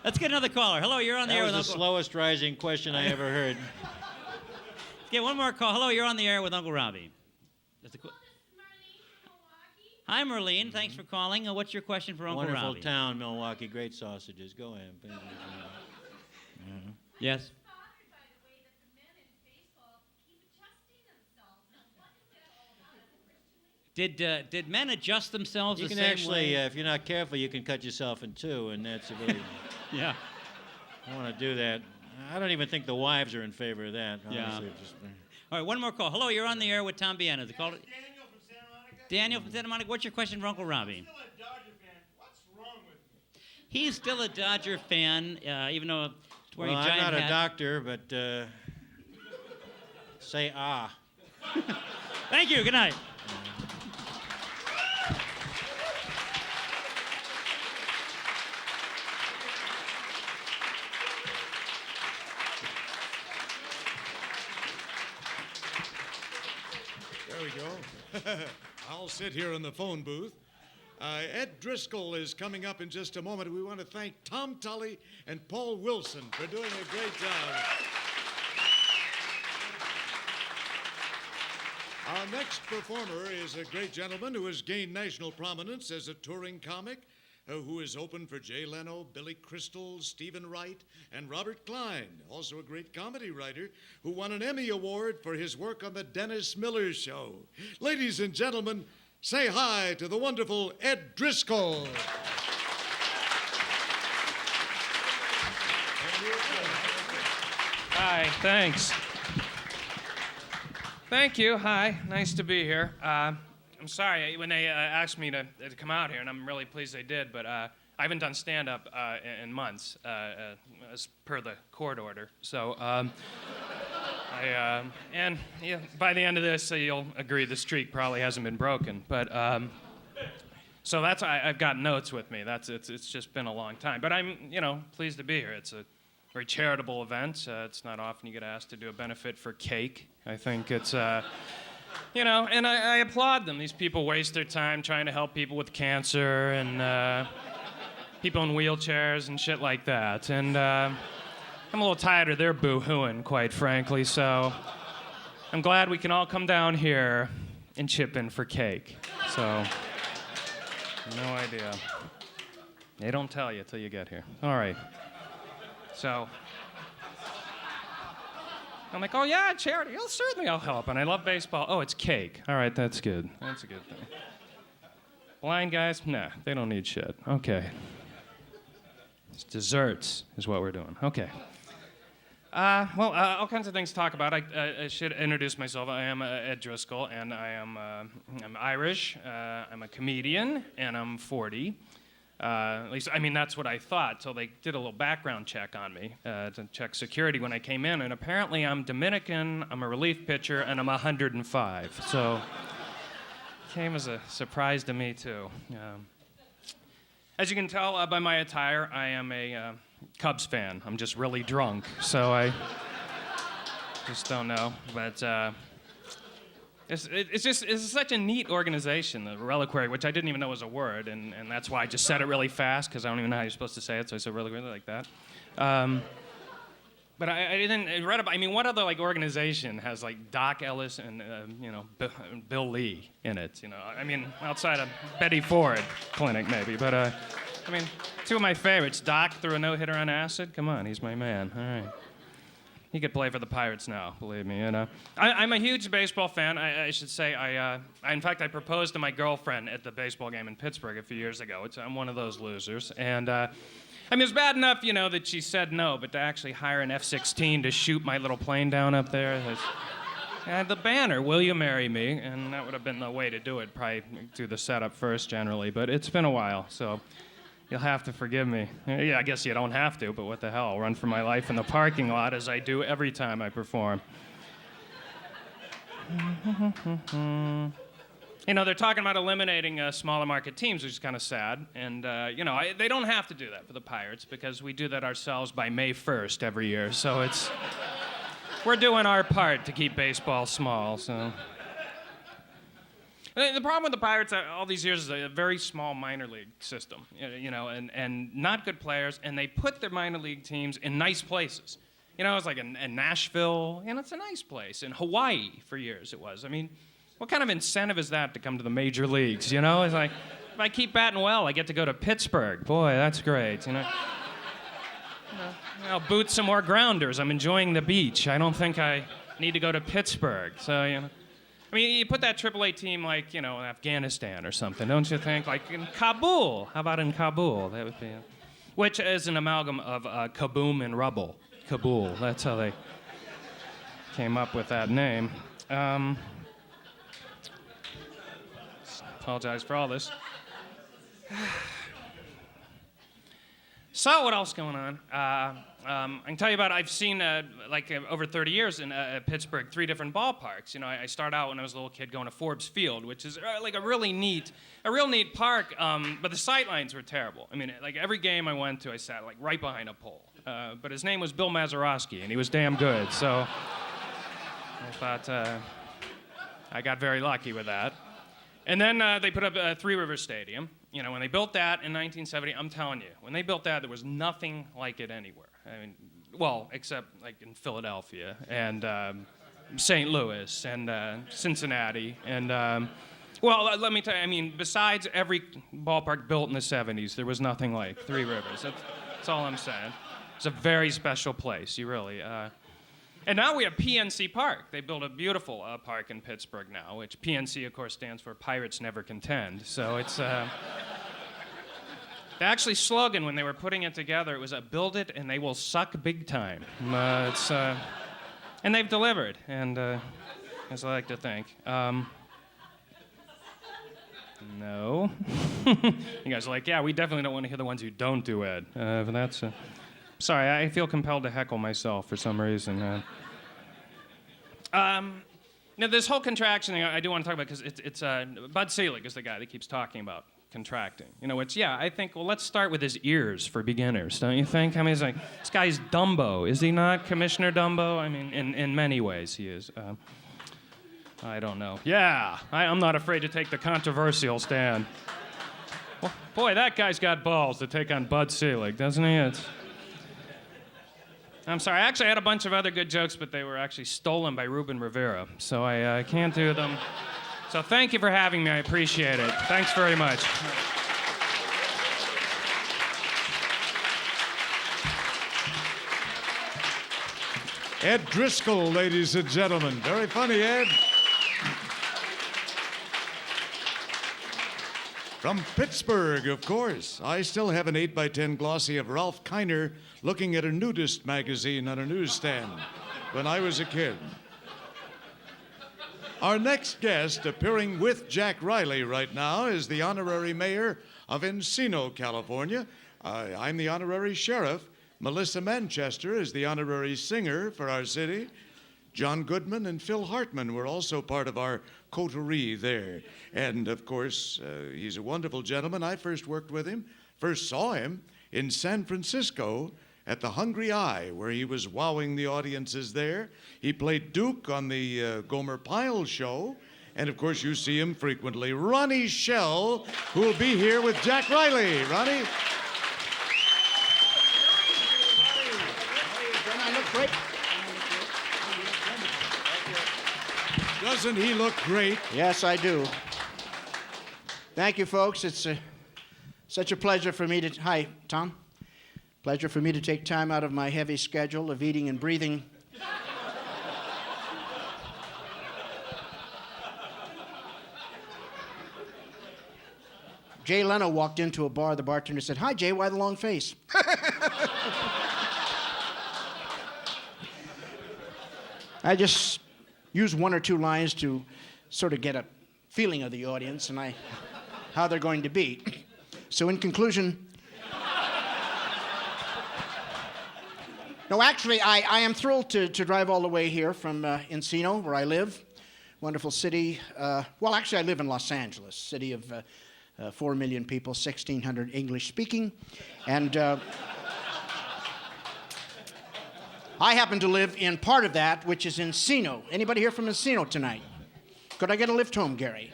Let's get another caller. Hello, you're on the air That with was the Uncle. slowest rising question I ever heard. Let's get one more call. Hello, you're on the air with Uncle Robbie. Is the qu- Hi, Merlene. Thanks for calling. What's your question for Uncle Wonderful Robbie? town, Milwaukee. Great sausages. Go ahead. Yes. Did men adjust themselves You the can same actually, way? if you're not careful, you can cut yourself in two, and that's a really. Yeah. I want to do that. I don't even think the wives are in favor of that. Yeah. Honestly. All right, one more call. Hello, you're on the air with Tom Biana. Is it called? Daniel from Santa Monica? Daniel from Santa Monica. What's your question for Uncle Robbie? Still a Dodger fan. What's wrong with me? He's still a Dodger fan, even though he's wearing Well, a I'm giant not hat. a doctor, but say ah. Thank you. Good night. There we go. I'll sit here in the phone booth. Ed Driscoll is coming up in just a moment. We want to thank Tom Tully and Paul Willson for doing a great job. Our next performer is a great gentleman who has gained national prominence as a touring comic, who is open for Jay Leno, Billy Crystal, Stephen Wright, and Robert Klein. Also a great comedy writer who won an Emmy Award for his work on the Dennis Miller Show. Ladies and gentlemen, Say hi to the wonderful Ed Driscoll. Hi, thanks. Thank you. Hi, nice to be here. I'm sorry when they asked me to come out here, and I'm really pleased they did, but I haven't done stand-up in months, as per the court order. So, and yeah, by the end of this, you'll agree the streak probably hasn't been broken. But so that's I've got notes with me. It's just been a long time, but I'm pleased to be here. It's a very charitable event. It's not often you get asked to do a benefit for cake. I think it's, and I applaud them. These people waste their time trying to help people with cancer and people in wheelchairs and shit like that. And I'm a little tired of their boo-hooing, quite frankly, so I'm glad we can all come down here and chip in for cake. So, no idea. They don't tell you till you get here. All right. So, I'm like, oh yeah, charity. Oh, certainly I'll help. And I love baseball. Oh, it's cake. All right, that's good. That's a good thing. Blind guys? Nah, they don't need shit. Okay. It's desserts is what we're doing. Okay. All kinds of things to talk about. I should introduce myself. I am Ed Driscoll, and I'm Irish. I'm a comedian, and I'm 40. At least, I mean, that's what I thought, till they did a little background check on me to check security when I came in, and apparently I'm Dominican, I'm a relief pitcher, and I'm 105. So, came as a surprise to me, too. As you can tell by my attire, I am a Cubs fan. I'm just really drunk, so I just don't know, but... It's such a neat organization, the Reliquary, which I didn't even know was a word, and that's why I just said it really fast, because I don't even know how you're supposed to say it, so I said really like that. But I didn't read about. I mean, what other organization has Doc Ellis and Bill Lee in it? I mean, outside of Betty Ford Clinic maybe, but I mean, two of my favorites. Doc threw a no-hitter on acid. Come on, he's my man. All right. He could play for the Pirates now, believe me. And I'm a huge baseball fan. I should say, in fact, I proposed to my girlfriend at the baseball game in Pittsburgh a few years ago. I'm one of those losers. And I mean, it's bad enough, that she said no, but to actually hire an F-16 to shoot my little plane down up there, the banner, "Will you marry me?" And that would have been the way to do it. Probably do the setup first, generally. But it's been a while, so. You'll have to forgive me. Yeah, I guess you don't have to, but what the hell? I'll run for my life in the parking lot as I do every time I perform. They're talking about eliminating smaller market teams, which is kind of sad. And, they don't have to do that for the Pirates because we do that ourselves by May 1st every year. So we're doing our part to keep baseball small, so... The problem with the Pirates all these years is a very small minor league system, and not good players, and they put their minor league teams in nice places. It's like in Nashville, it's a nice place. In Hawaii for years it was. I mean, what kind of incentive is that to come to the major leagues, It's like, if I keep batting well, I get to go to Pittsburgh. Boy, that's great, I'll boot some more grounders. I'm enjoying the beach. I don't think I need to go to Pittsburgh, so, I mean, you put that AAA team in Afghanistan or something, don't you think? Like in Kabul. How about in Kabul? That would be which is an amalgam of kaboom and rubble. Kabul. That's how they came up with that name. Apologize for all this. So, what else going on? I can tell you about, I've seen, over 30 years in Pittsburgh, 3 different ballparks. I started out when I was a little kid going to Forbes Field, which is a real neat park, but the sightlines were terrible. I mean, every game I went to, I sat right behind a pole. But his name was Bill Mazeroski, and he was damn good, so I thought I got very lucky with that. And then they put up Three Rivers Stadium. When they built that in 1970, I'm telling you, when they built that, there was nothing like it anywhere. I mean, well, except in Philadelphia and St. Louis and Cincinnati. And, let me tell you, I mean, besides every ballpark built in the 70s, there was nothing like Three Rivers. That's all I'm saying. It's a very special place, you really. And now we have PNC Park. They built a beautiful park in Pittsburgh now, which PNC, of course, stands for Pirates Never Contend. So it's... the actually slogan when they were putting it together, it was build it and they will suck big time. And they've delivered, and as I like to think. No. You guys are like, yeah, we definitely don't want to hear the ones who don't do it. But that's... sorry, I feel compelled to heckle myself for some reason. Now, this whole contraction thing, I do want to talk about because it's Bud Selig is the guy that keeps talking about contracting. You know, I think, well, let's start with his ears for beginners, don't you think? I mean, it's like, this guy's Dumbo, is he not? Commissioner Dumbo? I mean, in many ways he is. I don't know. Yeah, I'm not afraid to take the controversial stand. Well, boy, that guy's got balls to take on Bud Selig, doesn't he? I'm sorry, I actually had a bunch of other good jokes, but they were actually stolen by Ruben Rivera, so I can't do them. So thank you for having me. I appreciate it. Thanks very much. Ed Driscoll, ladies and gentlemen. Very funny, Ed. From Pittsburgh, of course. I still have an 8x10 glossy of Ralph Kiner looking at a nudist magazine on a newsstand when I was a kid. Our next guest, appearing with Jack Riley right now, is the honorary mayor of Encino, California. I'm the honorary sheriff. Melissa Manchester is the honorary singer for our city. John Goodman and Phil Hartman were also part of our coterie there. And, of course, he's a wonderful gentleman. I first saw him in San Francisco at the Hungry Eye, where he was wowing the audiences there. He played Duke on the Gomer Pyle show. And, of course, you see him frequently. Ronnie Schell, who will be here with Jack Riley. Ronnie? I look great. Doesn't he look great? Yes, I do. Thank you, folks. It's such a pleasure for me to... Hi, Tom. Pleasure for me to take time out of my heavy schedule of eating and breathing. Jay Leno walked into a bar. The bartender said, "Hi, Jay, why the long face?" I just use one or two lines to sort of get a feeling of the audience and how they're going to be. So in conclusion... No, actually, I am thrilled to drive all the way here from Encino, where I live. Wonderful city. Well, actually, I live in Los Angeles, city of 4 million people, 1,600 English speaking. And I happen to live in part of that, which is Encino. Anybody here from Encino tonight? Could I get a lift home, Gary?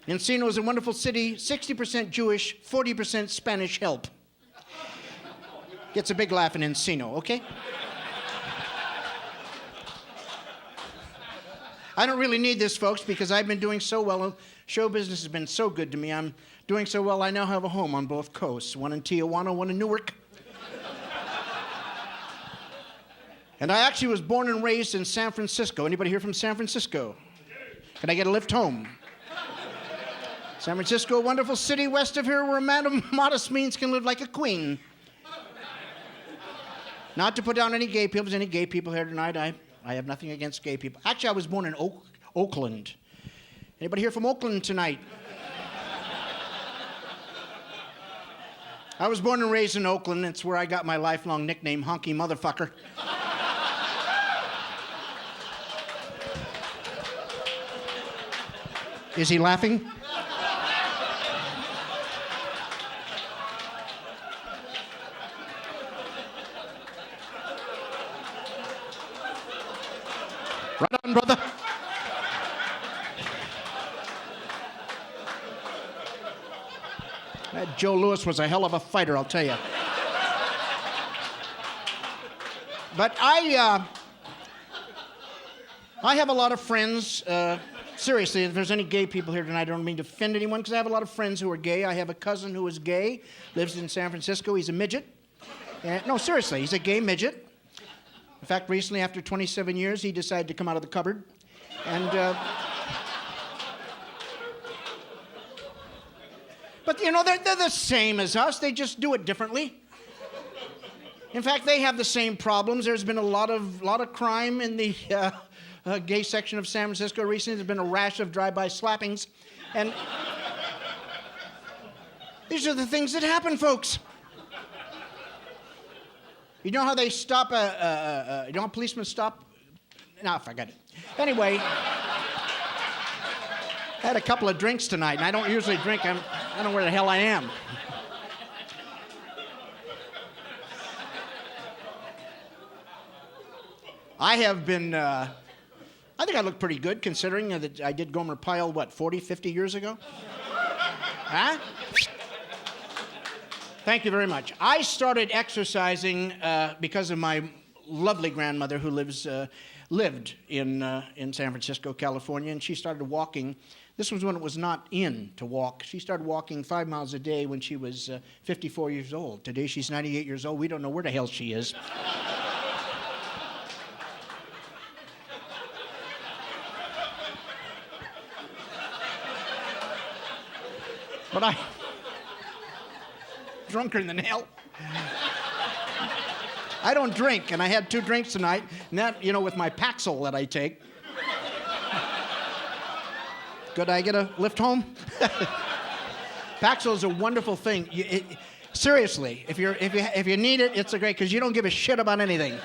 Encino is a wonderful city, 60% Jewish, 40% Spanish help. Gets a big laugh in Encino, okay? I don't really need this, folks, because I've been doing so well. Show business has been so good to me. I'm doing so well, I now have a home on both coasts, one in Tijuana, one in Newark. And I actually was born and raised in San Francisco. Anybody here from San Francisco? Can I get a lift home? San Francisco, a wonderful city west of here where a man of modest means can live like a queen. Not to put down any gay people. If there's any gay people here tonight, I have nothing against gay people. Actually, I was born in Oakland. Anybody here from Oakland tonight? I was born and raised in Oakland. It's where I got my lifelong nickname, Honky Motherfucker. Is he laughing? Right on, brother. That Joe Louis was a hell of a fighter, I'll tell you. But I have a lot of friends. Seriously, if there's any gay people here tonight, I don't mean to offend anyone, because I have a lot of friends who are gay. I have a cousin who is gay, lives in San Francisco. He's a midget. No, seriously, he's a gay midget. In fact, recently, after 27 years, he decided to come out of the cupboard. And, but, you know, they're the same as us. They just do it differently. In fact, they have the same problems. There's been a lot of crime in the gay section of San Francisco recently. There's been a rash of drive-by slappings. And these are the things that happen, folks. You know how they stop you know how policemen stop? No, forget it. Anyway, I had a couple of drinks tonight, and I don't usually drink. I don't know where the hell I am. I have been, I think I look pretty good considering that I did Gomer Pyle, 40, 50 years ago? Huh? Thank you very much. I started exercising because of my lovely grandmother who lived in San Francisco, California, and she started walking. This was when it was not in to walk. She started walking 5 miles a day when she was 54 years old. Today she's 98 years old. We don't know where the hell she is. But I, drunker than hell. I don't drink, and I had 2 drinks tonight, and that, you know, with my Paxil that I take. Could I get a lift home? Paxil is a wonderful thing. Seriously, if you need it, it's a great, because you don't give a shit about anything.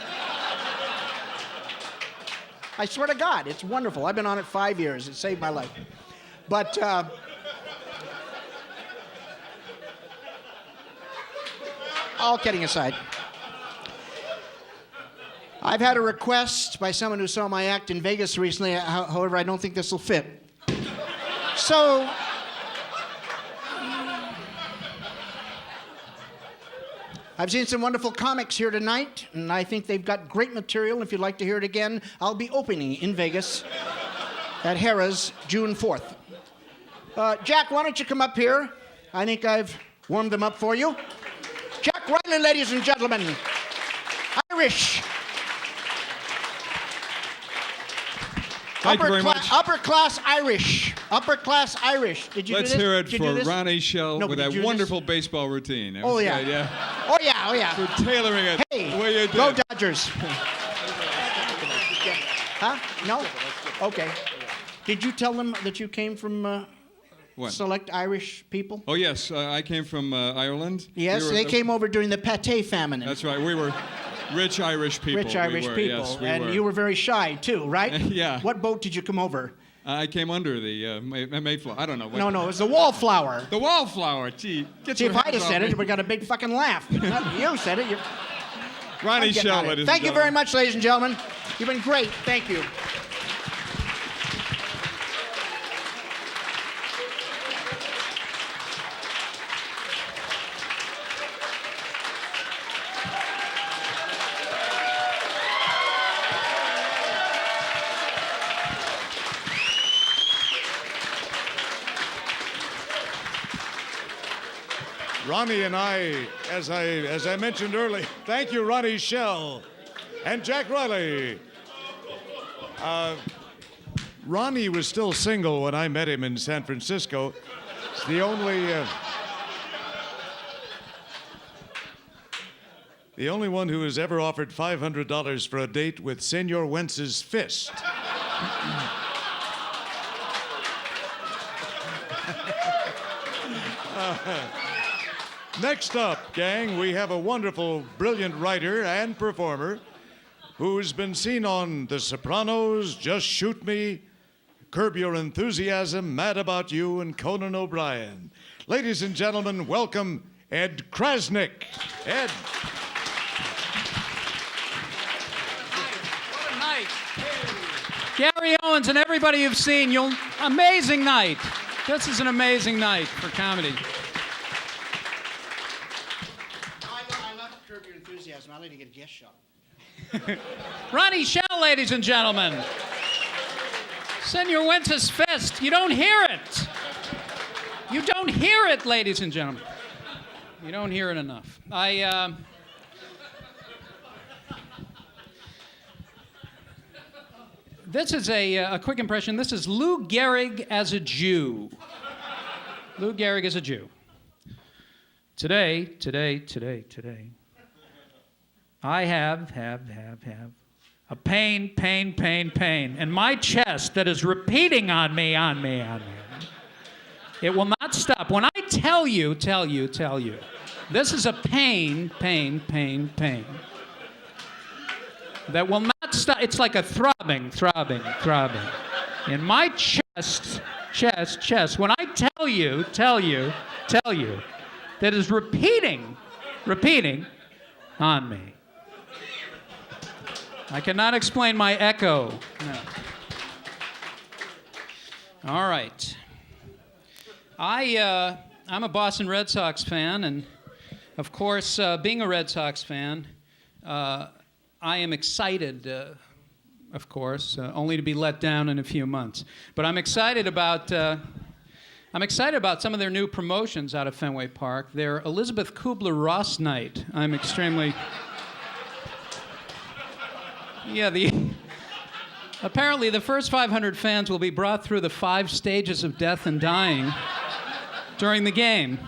I swear to God, it's wonderful. I've been on it 5 years. It saved my life. But, all kidding aside, I've had a request by someone who saw my act in Vegas recently. However, I don't think this will fit. So, I've seen some wonderful comics here tonight, and I think they've got great material. If you'd like to hear it again, I'll be opening in Vegas at Harrah's June 4th. Jack, why don't you come up here? I think I've warmed them up for you. Jack Riley, ladies and gentlemen. Irish. Thank you very much. Upper class Irish. Upper class Irish. Did you Let's do this? hear it Did you for do this? Ronnie Schell No, with but that did you do wonderful baseball routine. That Oh, was yeah. good, yeah. Oh, yeah, oh, yeah. For tailoring it Hey, the way you did. go Dodgers. Huh? No? Okay. Did you tell them that you came from What? select Irish people? Oh, yes. I came from Ireland. Yes, they came over during the pâté famine. That's right. We were rich Irish people. Rich Irish we were. people. Yes, we and were. you were very shy, too, right? Yeah. What boat did you come over? I came under the Mayflower. I don't know. No, it was the Wallflower. The Wallflower. Gee, get See, your if I'd have hands off said me. it, we got a big fucking laugh. Not you said it. Ronnie I'm getting Schell, out of here. ladies and Thank you gentlemen. very much, ladies and gentlemen. You've been great. Thank you. Ronnie and I, as I mentioned earlier, thank you, Ronnie Schell and Jack Riley. Ronnie was still single when I met him in San Francisco. It's the only one who has ever offered $500 for a date with Senor Wentz's fist. Next up, gang, we have a wonderful, brilliant writer and performer who's been seen on The Sopranos, Just Shoot Me, Curb Your Enthusiasm, Mad About You, and Conan O'Brien. Ladies and gentlemen, welcome Ed Crasnick. Ed. What a night. Gary Owens and everybody you've seen, amazing night. This is an amazing night for comedy. I love Curb Your Enthusiasm. I'd like to get a guest shot. Ronnie Schell, ladies and gentlemen. Senor Wentz's fist. You don't hear it. You don't hear it, ladies and gentlemen. You don't hear it enough. This is a quick impression. This is Lou Gehrig as a Jew. Lou Gehrig as a Jew. Today, I have a pain in my chest that is repeating on me. It will not stop. When I tell you, this is a pain that will not stop. It's like a throbbing in my chest. When I tell you, that is repeating on me. I cannot explain my echo. No. All right. I'm a Boston Red Sox fan, and of course, being a Red Sox fan, I am excited, of course, only to be let down in a few months. But I'm excited about some of their new promotions out of Fenway Park. Their Elizabeth Kubler-Ross night. I'm extremely. Yeah, apparently the first 500 fans will be brought through the 5 stages of death and dying during the game.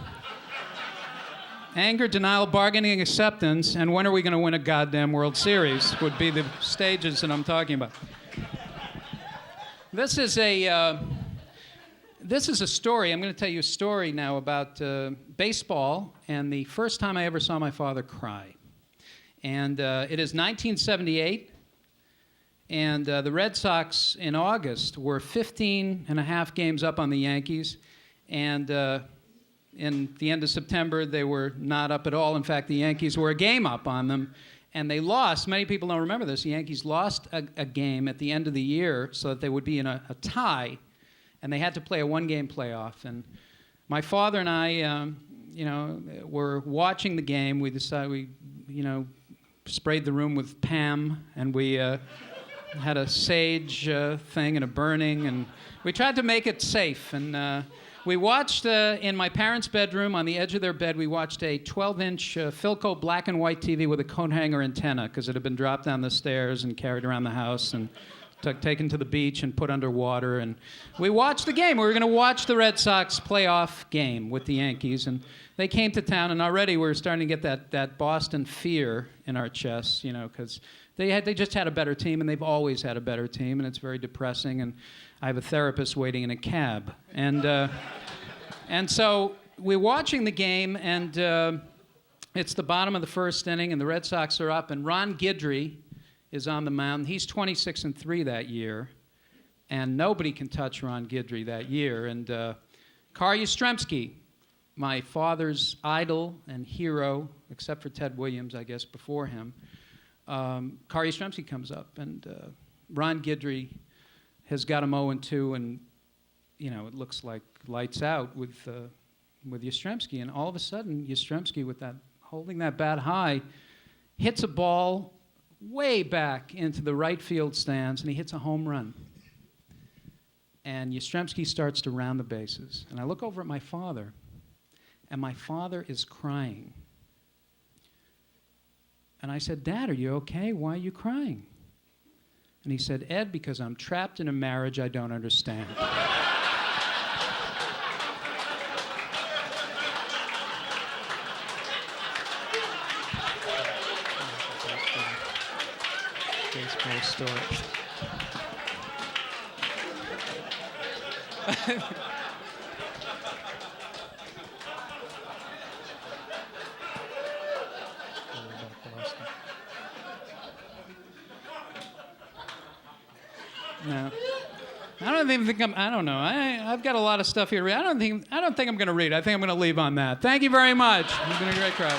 Anger, denial, bargaining, acceptance, and when are we going to win a goddamn World Series would be the stages that I'm talking about. This is a story. I'm going to tell you a story now about baseball and the first time I ever saw my father cry. And it is 1978. And the Red Sox in August were 15 and a half games up on the Yankees. And in the end of September, they were not up at all. In fact, the Yankees were a game up on them. And they lost. Many people don't remember this. The Yankees lost a game at the end of the year so that they would be in a tie. And they had to play a one-game playoff. And my father and I, were watching the game. We decided we sprayed the room with Pam. And we had a sage thing and a burning, and we tried to make it safe. And we watched in my parents' bedroom, on the edge of their bed, we watched a 12-inch Philco black and white TV with a coat hanger antenna, because it had been dropped down the stairs and carried around the house and taken to the beach and put underwater. And we watched the game. We were going to watch the Red Sox playoff game with the Yankees, and they came to town, and already we were starting to get that Boston fear in our chests, because they just had a better team, and they've always had a better team, and it's very depressing. And I have a therapist waiting in a cab, and so we're watching the game, and it's the bottom of the first inning, and the Red Sox are up, and Ron Gehrig is on the mound. He's 26-3 that year, and nobody can touch Ron Gehrig that year. And Carl Yastrzemski, my father's idol and hero, except for Ted Williams, I guess, before him. Carl Yastrzemski comes up, and Ron Gehrig has got him 0-2, and it looks like lights out with Yastrzemski. And all of a sudden, Yastrzemski, holding that bat high, hits a ball way back into the right field stands, and he hits a home run. And Yastrzemski starts to round the bases. And I look over at my father, and my father is crying. And I said, "Dad, are you okay? Why are you crying?" And he said, "Ed, because I'm trapped in a marriage I don't understand." Baseball story. No. I don't even think I don't know. I've got a lot of stuff here to read. I don't think I'm going to read. I think I'm going to leave on that. Thank you very much. It's been a great crowd.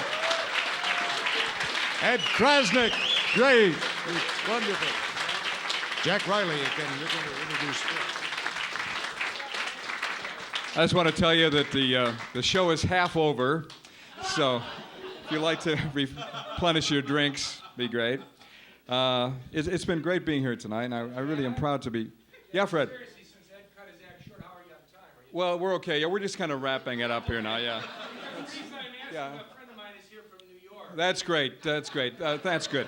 Ed Crasnick, great. It's wonderful. Jack Riley, you can introduce. I just want to tell you that the show is half over, so if you'd like to replenish your drinks, be great. It's been great being here tonight, and I really am proud to be. Yeah, Fred. Seriously, since Ed cut his act short, how are you on time? Well, we're okay. Yeah, we're just kind of wrapping it up here now. Yeah. The reason I'm asking, Yeah. a friend of mine is here from New York. That's great. That's great. That's good.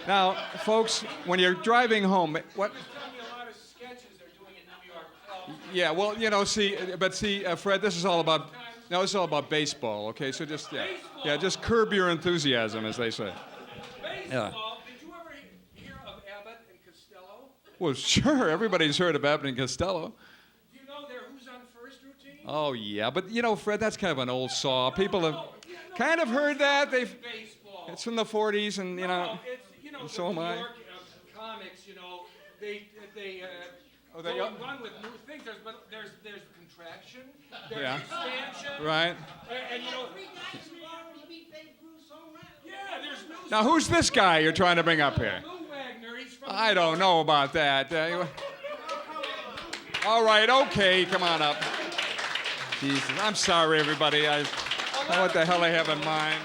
Now, folks, when you're driving home, what? He's telling me a lot of Yeah, well, Fred, this is all about baseball, okay? So just just curb your enthusiasm, as they say. Baseball. Did you ever hear of Abbott and Costello? Well, sure, everybody's heard of Abbott and Costello. Do you know their Who's on First routine? Oh yeah, but Fred, that's kind of an old saw. People have kind of heard that. It's from the '40s, and It's, so am I. New York comics, they Oh, they- go and run with new things. There's contraction, there's expansion, Right. and there's new. Now, who's this guy you're trying to bring up here? Lou Wagner, he's from. I don't know about that. All right, okay, come on up. Jesus, I'm sorry, everybody. I don't know what the hell they have in mind.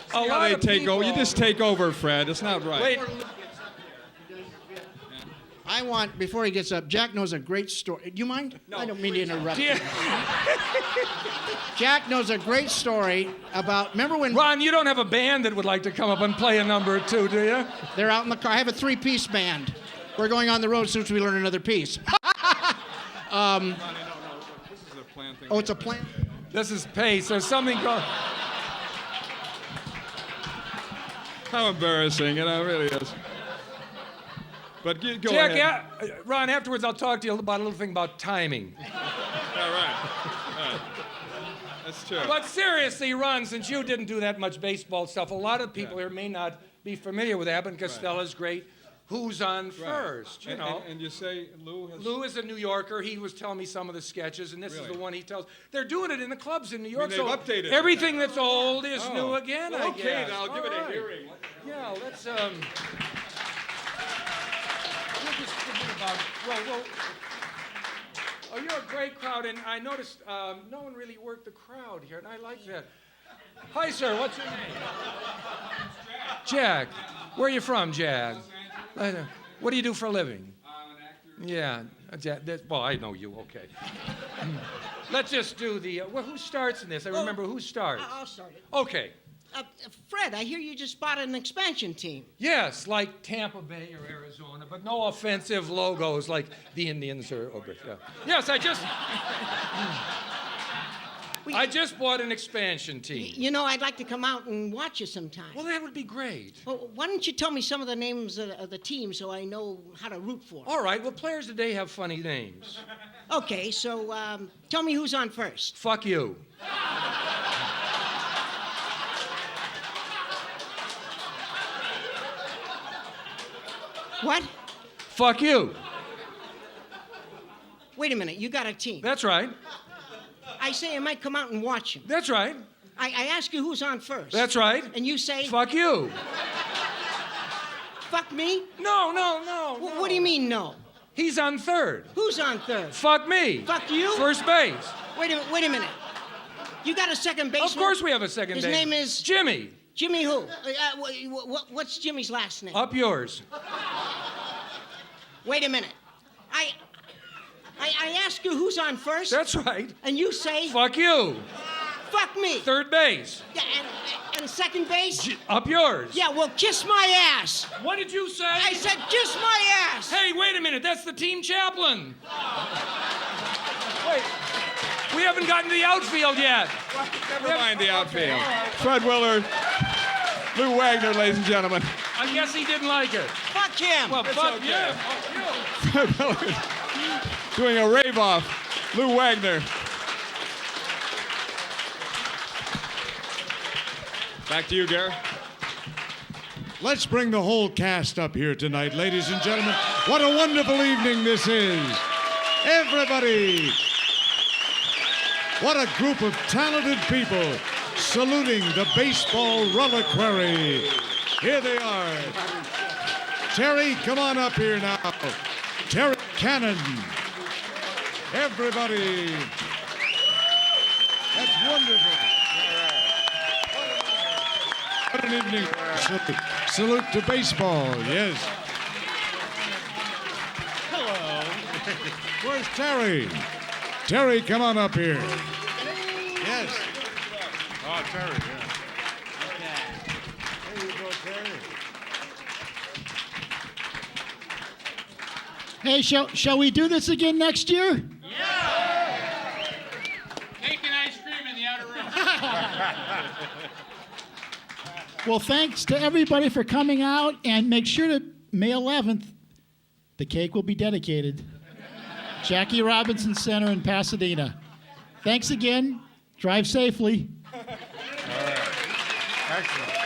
See how lot they of take over. You people- just take over, Fred. It's not right. Wait. I want, before he gets up, Jack knows a great story. Do you mind? No. I don't mean to interrupt you. Jack knows a great story about, remember when... Ron, you don't have a band that would like to come up and play a number or two, do you? They're out in the car. I have a 3-piece band. We're going on the road as soon as we learn another piece. This is a plan thing. Oh, it's a plan? This is pace. There's something going. How embarrassing, it really is. But go Jack, ahead. Ron, afterwards I'll talk to you about a little thing about timing. All right. That's true. But seriously, Ron, since you didn't do that much baseball stuff, a lot of people here may not be familiar with Abbott and Costello's great Who's on First, you know. And you say Lou has... Lou is a New Yorker. He was telling me some of the sketches, and this is the one he tells. They're doing it in the clubs in New York. they've updated it. Everything that's old is new again, well, I okay, guess. then I'll give it a hearing. Yeah, let's just forget about. Well, oh, you're a great crowd, and I noticed no one really worked the crowd here, and I like that. Hi, sir. What's your name? Jack. Where are you from, Jack? What do you do for a living? I'm an actor. Yeah, Jack. Well, I know you. Okay. Let's just do the. Well, who starts in this? I remember who starts. I'll start it. Okay. Fred, I hear you just spotted an expansion team. Yes, like Tampa Bay or Arizona, but no offensive logos like the Indians or yeah. Yes, I just bought an expansion team. You know, I'd like to come out and watch you sometime. Well, that would be great. Well, why don't you tell me some of the names of the team so I know how to root for 'em? All right, well, players today have funny names. Okay, so tell me who's on first. Fuck you. What? Fuck you. Wait a minute, you got a team. That's right. I say I might come out and watch him. That's right. I ask you who's on first. That's right. And you say... Fuck you. Fuck me? No. What do you mean, no? He's on third. Who's on third? Fuck me. Fuck you? First base. Wait a minute. You got a second baseman? Of course we have a second His baseman. name is... Jimmy. Jimmy who? What's Jimmy's last name? Up yours. Wait a minute. I ask you who's on first. That's right. And you say... Fuck you. Fuck me. Third base. Yeah, and second base? Up yours. Yeah, well, kiss my ass. What did you say? I said kiss my ass. Hey, wait a minute. That's the team chaplain. Wait. We haven't gotten to the outfield yet. Never mind the outfield. Fred Willard, Lou Wagner, ladies and gentlemen. I guess he didn't like it. Fuck him. Well, fuck okay. you. Fuck you. Fred Willard doing a rave off. Lou Wagner. Back to you, Gehrig. Let's bring the whole cast up here tonight, ladies and gentlemen. What a wonderful evening this is. Everybody. What a group of talented people saluting the Baseball Reliquary. Here they are. Terry, come on up here now. Terry Cannon. Everybody. That's wonderful. What an evening. Salute to baseball, yes. Hello. Where's Terry? Terry, come on up here. Yes. Oh, Terry, yeah. There you go, Terry. Hey, shall we do this again next year? Cake and ice cream in the outer room. Well, thanks to everybody for coming out, and make sure that May 11th, the cake will be dedicated. Jackie Robinson Center in Pasadena. Thanks again. Drive safely. All right. Excellent.